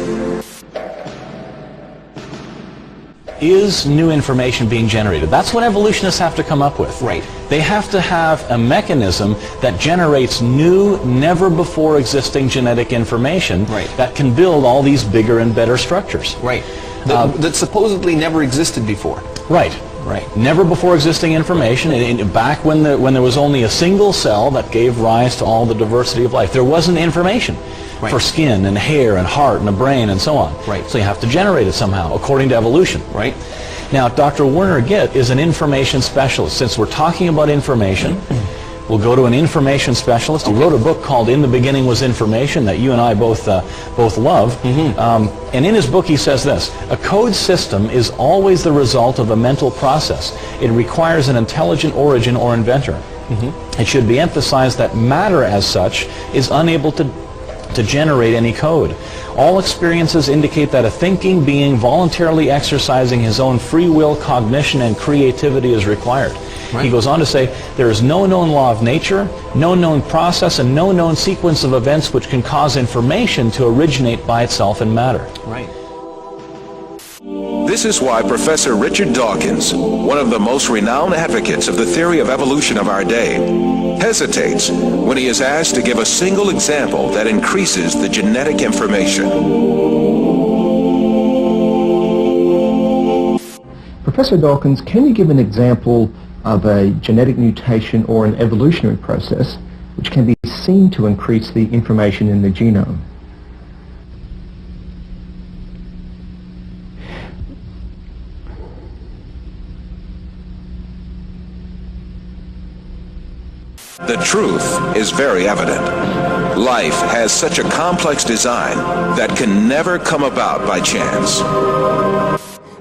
Speaker 13: Is new information being generated? That's what evolutionists have to come up with. Right. They have to have a mechanism that generates new, never before existing genetic information that can build all these bigger and better structures.
Speaker 10: Right. That supposedly never existed before.
Speaker 13: Right. Right. Never before existing information. Back when there was only a single cell that gave rise to all the diversity of life, there wasn't information for skin and hair and heart and a brain and so on. Right. So you have to generate it somehow, according to evolution. Right. Now, Dr. Werner Gitt is an information specialist. Since we're talking about information, we'll go to an information specialist. He wrote a book called In the Beginning Was Information that you and I both love. And in his book he says this: a code system is always the result of a mental process. It requires an intelligent origin or inventor. It should be emphasized that matter as such is unable to generate any code. All experiences indicate that a thinking being voluntarily exercising his own free will, cognition, and creativity is required. He goes on to say, there is no known law of nature, no known process, and no known sequence of events which can cause information to originate by itself in matter.
Speaker 10: Right.
Speaker 3: This is why Professor Richard Dawkins, one of the most renowned advocates of the theory of evolution of our day, hesitates when he is asked to give a single example that increases the genetic information.
Speaker 11: Professor Dawkins, can you give an example of a genetic mutation or an evolutionary process which can be seen to increase the information in the genome?
Speaker 3: The truth is very evident. Life has such a complex design that can never come about by chance.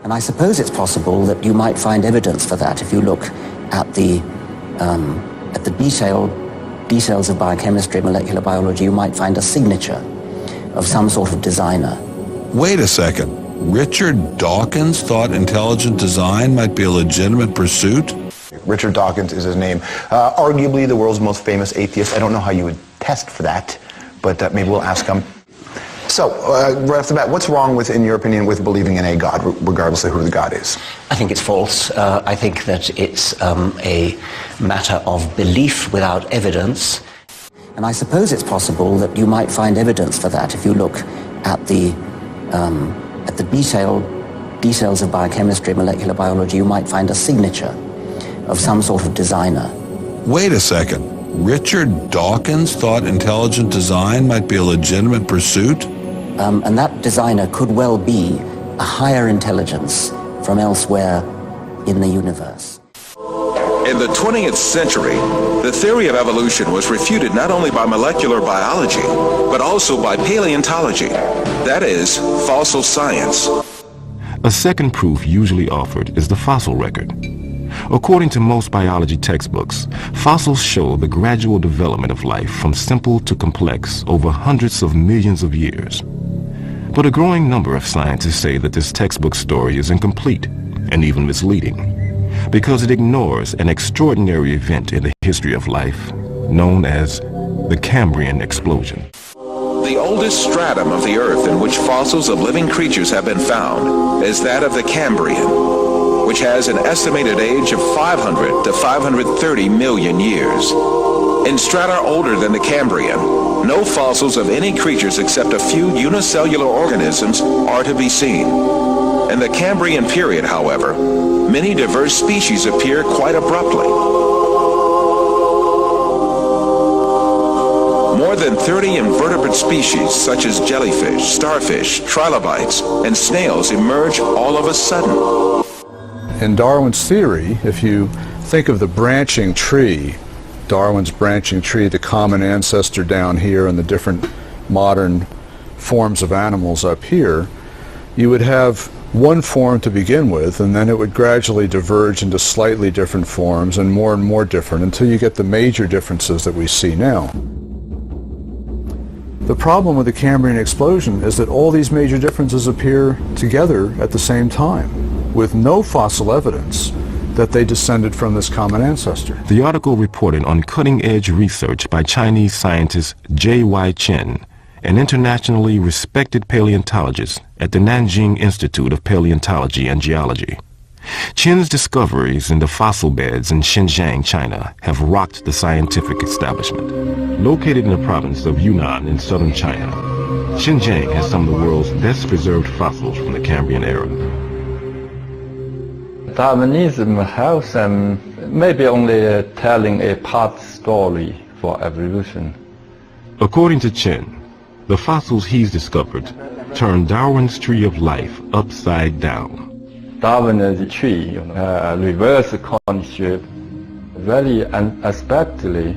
Speaker 12: And I suppose it's possible that you might find evidence for that if you look at the details of biochemistry, molecular biology. You might find a signature of some sort of designer.
Speaker 17: Wait a second. Richard Dawkins thought intelligent design might be a legitimate pursuit?
Speaker 24: Richard Dawkins is his name. Arguably the world's most famous atheist. I don't know how you would test for that, but maybe we'll ask him. So, right off the bat, what's wrong with, in your opinion, with believing in a God, regardless of who the God is?
Speaker 12: I think it's false. I think that it's a matter of belief without evidence. And I suppose it's possible that you might find evidence for that if you look at the details of biochemistry, molecular biology. You might find a signature of some sort of designer.
Speaker 17: Wait a second. Richard Dawkins thought intelligent design might be a legitimate pursuit?
Speaker 12: And that designer could well be a higher intelligence from elsewhere in the universe.
Speaker 3: In the 20th century, the theory of evolution was refuted not only by molecular biology, but also by paleontology, that is, fossil science.
Speaker 26: A second proof usually offered is the fossil record. According to most biology textbooks, fossils show the gradual development of life from simple to complex over hundreds of millions of years. But a growing number of scientists say that this textbook story is incomplete and even misleading, because it ignores an extraordinary event in the history of life known as the Cambrian explosion.
Speaker 3: The oldest stratum of the Earth in which fossils of living creatures have been found is that of the Cambrian, which has an estimated age of 500 to 530 million years. In strata older than the Cambrian, no fossils of any creatures except a few unicellular organisms are to be seen. In the Cambrian period, however, many diverse species appear quite abruptly. More than 30 invertebrate species such as jellyfish, starfish, trilobites, and snails emerge all of a sudden.
Speaker 27: In Darwin's theory, if you think of the branching tree, Darwin's branching tree, the common ancestor down here and the different modern forms of animals up here, you would have one form to begin with, and then it would gradually diverge into slightly different forms and more different until you get the major differences that we see now. The problem with the Cambrian explosion is that all these major differences appear together at the same time, with no fossil evidence that they descended from this common ancestor.
Speaker 26: The article reported on cutting-edge research by Chinese scientist J.Y. Chen, an internationally respected paleontologist at the Nanjing Institute of Paleontology and Geology. Chen's discoveries in the fossil beds in Xinjiang, China, have rocked the scientific establishment. Located in the province of Yunnan in southern China, Xinjiang has some of the world's best preserved fossils from the Cambrian era.
Speaker 1: Darwinism helps them maybe only telling a part story for evolution.
Speaker 26: According to Chen, the fossils he's discovered turn Darwin's tree of life upside down.
Speaker 1: Darwin's tree, reverse condition, very unexpectedly,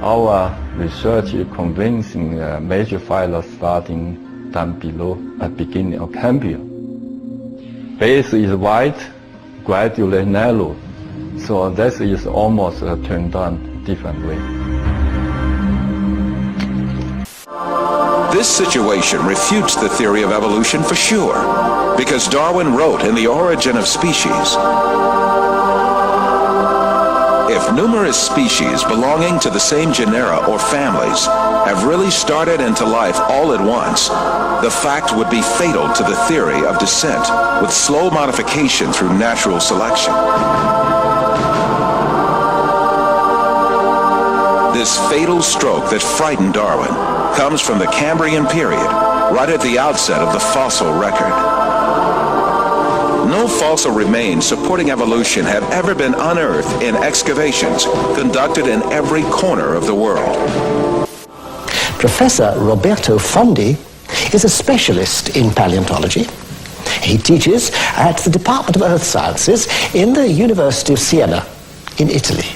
Speaker 1: our research is convincing major phyla starting down below at beginning of Cambrian. Base is wide, gradually narrow, so this is almost turned on different way.
Speaker 3: This situation refutes the theory of evolution for sure, because Darwin wrote in The Origin of Species, if numerous species belonging to the same genera or families have really started into life all at once, the fact would be fatal to the theory of descent with slow modification through natural selection. This fatal stroke that frightened Darwin comes from the Cambrian period, right at the outset of the fossil record. No fossil remains supporting evolution have ever been unearthed in excavations conducted in every corner of the world.
Speaker 12: Professor Roberto Fondi is a specialist in paleontology. He teaches at the Department of Earth Sciences in the University of Siena in Italy.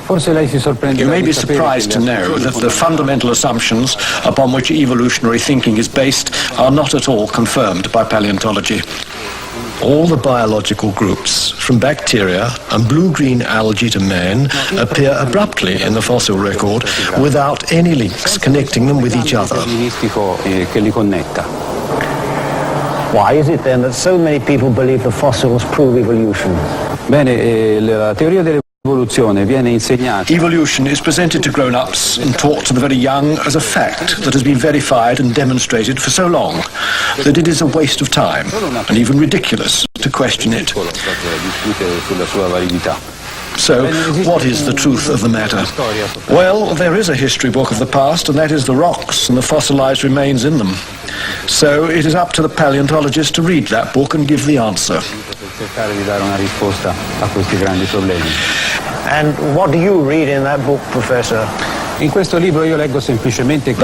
Speaker 14: You may be surprised to know that the fundamental assumptions upon which evolutionary thinking is based are not at all confirmed by paleontology. All the biological groups, from bacteria and blue-green algae to man, appear abruptly in the fossil record without any links connecting them with each other.
Speaker 15: Why is it then that so many people believe the fossils prove evolution?
Speaker 14: Evolution is presented to grown-ups and taught to the very young as a fact that has been verified and demonstrated for so long that it is a waste of time and even ridiculous to question it. So, what is the truth of the matter? Well, there is a history book of the past, and that is the rocks and the fossilized remains in them. So it is up to the paleontologist to read that book and give the answer.
Speaker 15: And what do you read in that book, Professor?
Speaker 14: The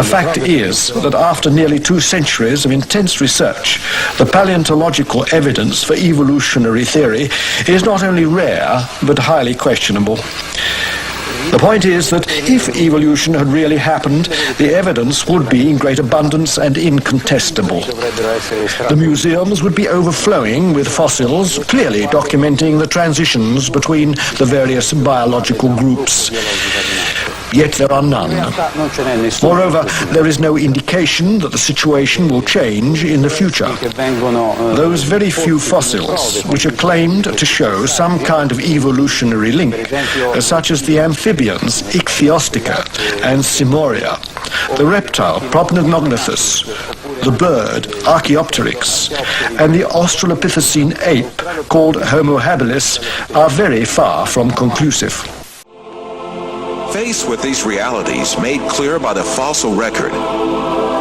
Speaker 14: fact is that after nearly 2 centuries of intense research, the paleontological evidence for evolutionary theory is not only rare, but highly questionable. The point is that if evolution had really happened, the evidence would be in great abundance and incontestable. The museums would be overflowing with fossils, clearly documenting the transitions between the various biological groups. Yet there are none. Moreover, there is no indication that the situation will change in the future. Those very few fossils which are claimed to show some kind of evolutionary link, such as the amphibians Ichthyostica and Simoria, the reptile Propenognathus, the bird Archaeopteryx, and the Australopithecine ape called Homo habilis, are very far from conclusive.
Speaker 3: Faced with these realities made clear by the fossil record,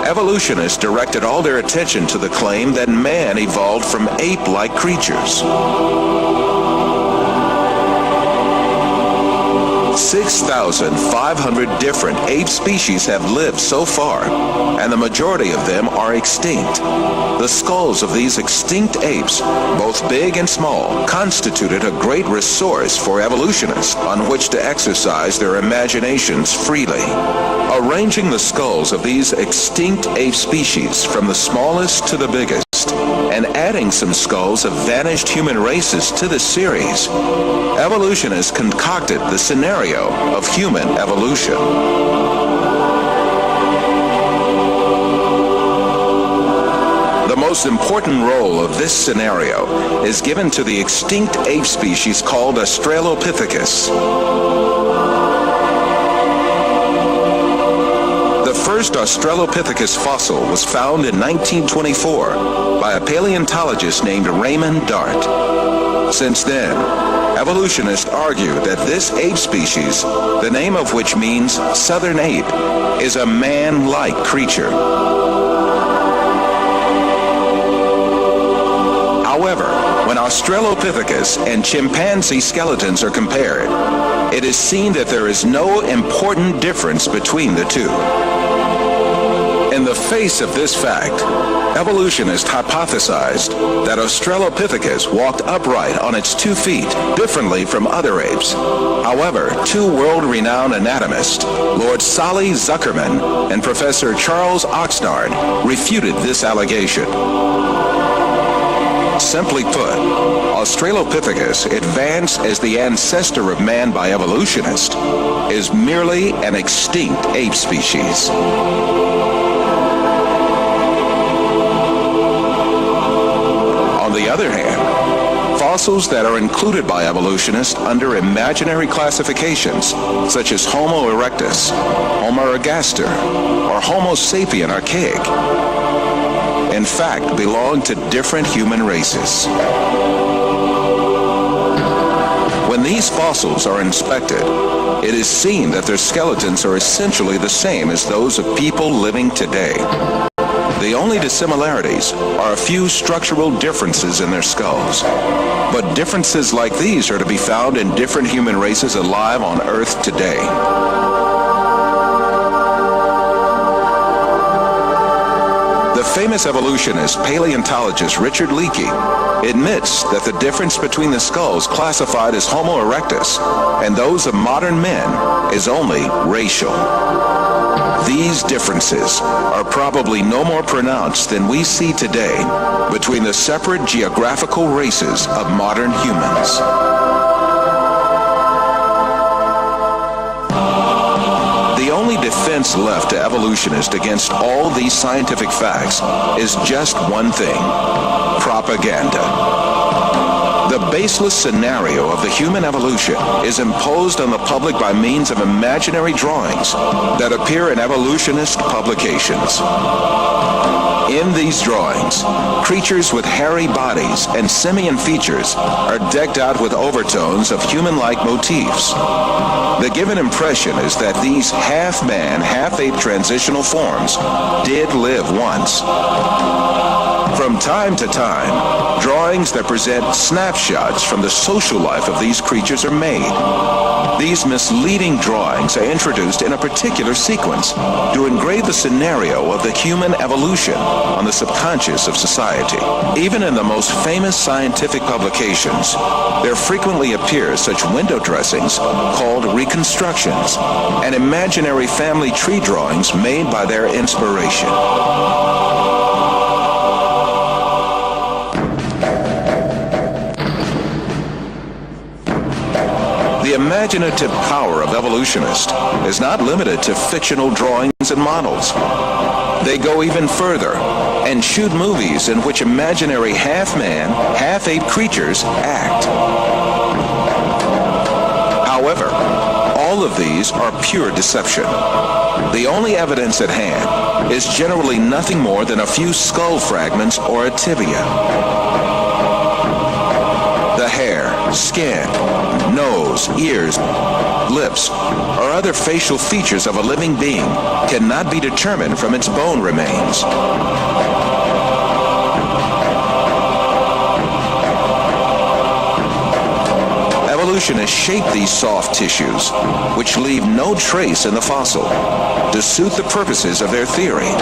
Speaker 3: evolutionists directed all their attention to the claim that man evolved from ape-like creatures. 6,500 different ape species have lived so far, and the majority of them are extinct. The skulls of these extinct apes, both big and small, constituted a great resource for evolutionists on which to exercise their imaginations freely. Arranging the skulls of these extinct ape species from the smallest to the biggest, and adding some skulls of vanished human races to this series, evolutionists concocted the scenario of human evolution. The most important role of this scenario is given to the extinct ape species called Australopithecus. The first Australopithecus fossil was found in 1924 by a paleontologist named Raymond Dart. Since then, evolutionists argue that this ape species, the name of which means southern ape, is a man-like creature. However, when Australopithecus and chimpanzee skeletons are compared, it is seen that there is no important difference between the two. In the face of this fact, evolutionists hypothesized that Australopithecus walked upright on its 2 feet, differently from other apes. However, two world-renowned anatomists, Lord Solly Zuckerman and Professor Charles Oxnard, refuted this allegation. Simply put, Australopithecus, advanced as the ancestor of man by evolutionists, is merely an extinct ape species. On the other hand, fossils that are included by evolutionists under imaginary classifications, such as Homo erectus, Homo ergaster, or Homo sapien archaic, in fact belong to different human races. When these fossils are inspected, it is seen that their skeletons are essentially the same as those of people living today. The only dissimilarities are a few structural differences in their skulls. But differences like these are to be found in different human races alive on Earth today. The famous evolutionist paleontologist Richard Leakey admits that the difference between the skulls classified as Homo erectus and those of modern men is only racial. These differences are probably no more pronounced than we see today between the separate geographical races of modern humans. The only defense left to evolutionists against all these scientific facts is just one thing: propaganda. The baseless scenario of the human evolution is imposed on the public by means of imaginary drawings that appear in evolutionist publications. In these drawings, creatures with hairy bodies and simian features are decked out with overtones of human-like motifs. The given impression is that these half-man, half-ape transitional forms did live once. From time to time, drawings that present snapshots from the social life of these creatures are made. These misleading drawings are introduced in a particular sequence to engrave the scenario of the human evolution on the subconscious of society. Even in the most famous scientific publications, there frequently appear such window dressings called reconstructions and imaginary family tree drawings made by their inspiration. The imaginative power of evolutionists is not limited to fictional drawings and models. They go even further and shoot movies in which imaginary half-man, half-ape creatures act. However, all of these are pure deception. The only evidence at hand is generally nothing more than a few skull fragments or a tibia. The hair, skin, nose, ears, lips, or other facial features of a living being cannot be determined from its bone remains. evolutionists shape these soft tissues, which leave no trace in the fossil, to suit the purposes of their theory,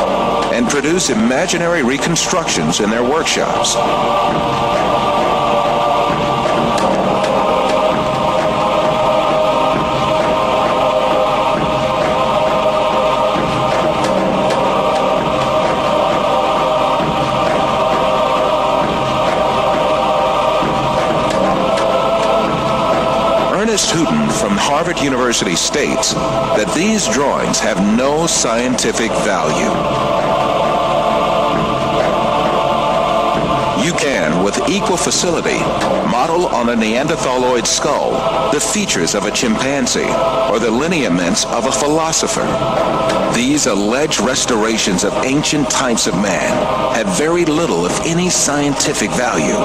Speaker 3: and produce imaginary reconstructions in their workshops. From Harvard University states that these drawings have no scientific value. You can, with equal facility, model on a Neanderthaloid skull the features of a chimpanzee or the lineaments of a philosopher. These alleged restorations of ancient types of man have very little, if any, scientific value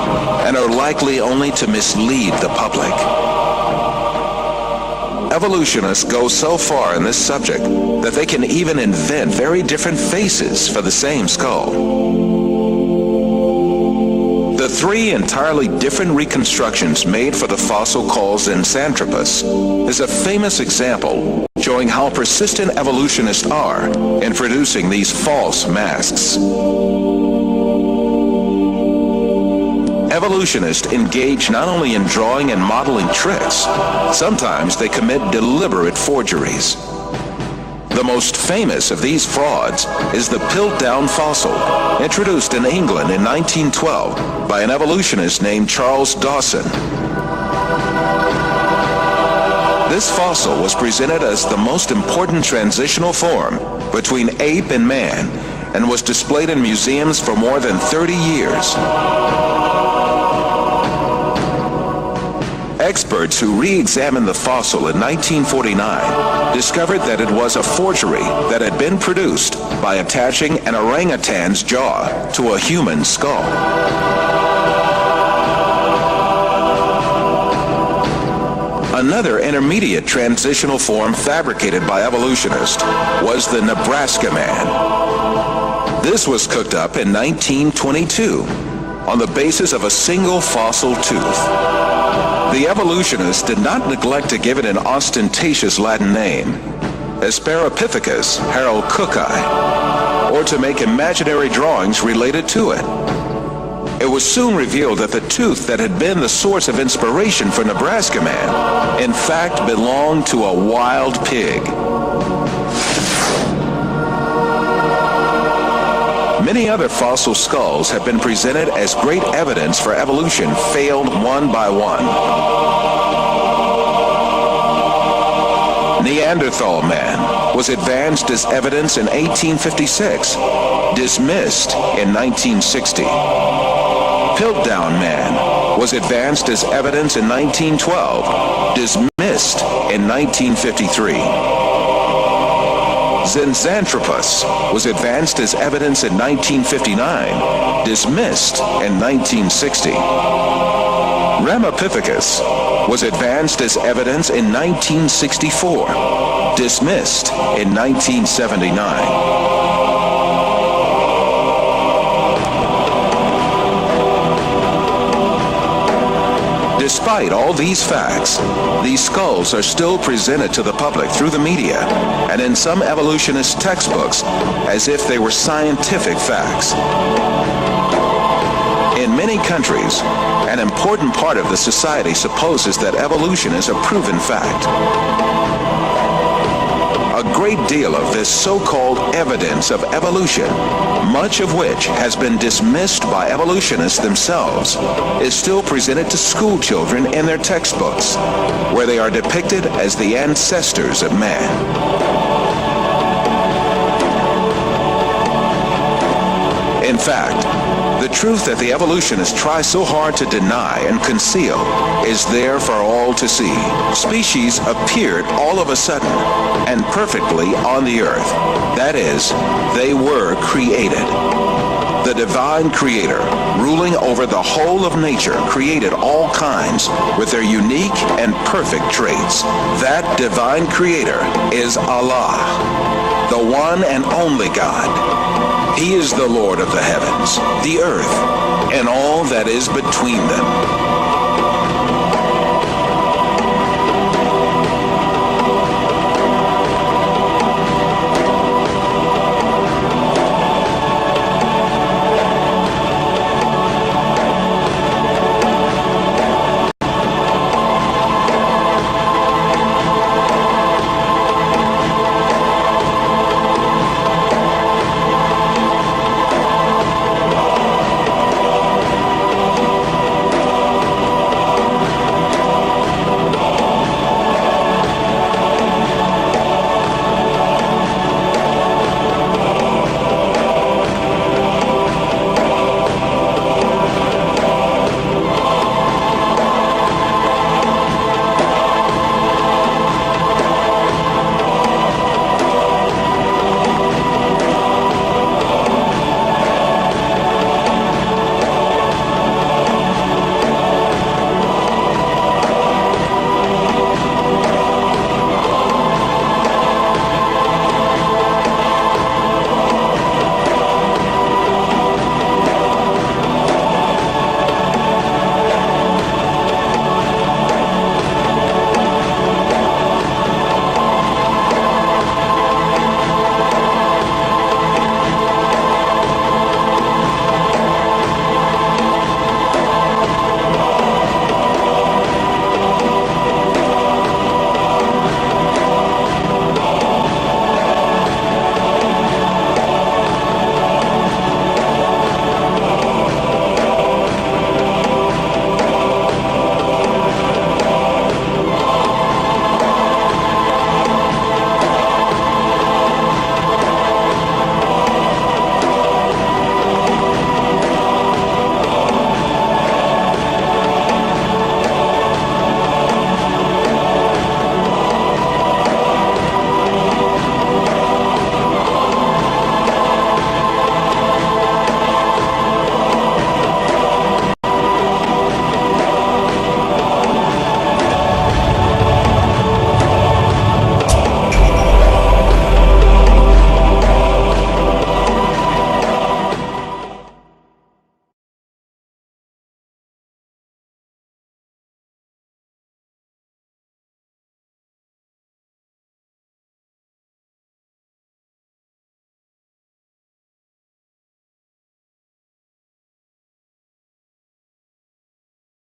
Speaker 3: and are likely only to mislead the public. Evolutionists go so far in this subject that they can even invent very different faces for the same skull. The three entirely different reconstructions made for the fossil called Zensanthropus is a famous example showing how persistent evolutionists are in producing these false masks. Evolutionists engage not only in drawing and modeling tricks, sometimes they commit deliberate forgeries. The most famous of these frauds is the Piltdown fossil, introduced in England in 1912 by an evolutionist named Charles Dawson. This fossil was presented as the most important transitional form between ape and man and was displayed in museums for more than 30 years. Experts who re-examined the fossil in 1949 discovered that it was a forgery that had been produced by attaching an orangutan's jaw to a human skull. Another intermediate transitional form fabricated by evolutionists was the Nebraska man. This was cooked up in 1922 on the basis of a single fossil tooth. The evolutionists did not neglect to give it an ostentatious Latin name, Asparapithecus haroldcooki, or to make imaginary drawings related to it. It was soon revealed that the tooth that had been the source of inspiration for Nebraska Man, in fact, belonged to a wild pig. Many other fossil skulls have been presented as great evidence for evolution failed one by one. Neanderthal man was advanced as evidence in 1856, dismissed in 1960. Piltdown man was advanced as evidence in 1912, dismissed in 1953. Zensanthropus was advanced as evidence in 1959, dismissed in 1960. Ramapithecus was advanced as evidence in 1964, dismissed in 1979. Despite all these facts, these skulls are still presented to the public through the media and in some evolutionist textbooks as if they were scientific facts. In many countries, an important part of the society supposes that evolution is a proven fact. A great deal of this so-called evidence of evolution, much of which has been dismissed by evolutionists themselves, is still presented to school children in their textbooks, where they are depicted as the ancestors of man. In fact, the truth that the evolutionists try so hard to deny and conceal is there for all to see. Species appeared all of a sudden and perfectly on the earth. That is, they were created. The divine creator, ruling over the whole of nature, created all kinds with their unique and perfect traits. That divine creator is Allah, the one and only God. He is the Lord of the heavens, the earth, and all that is between them.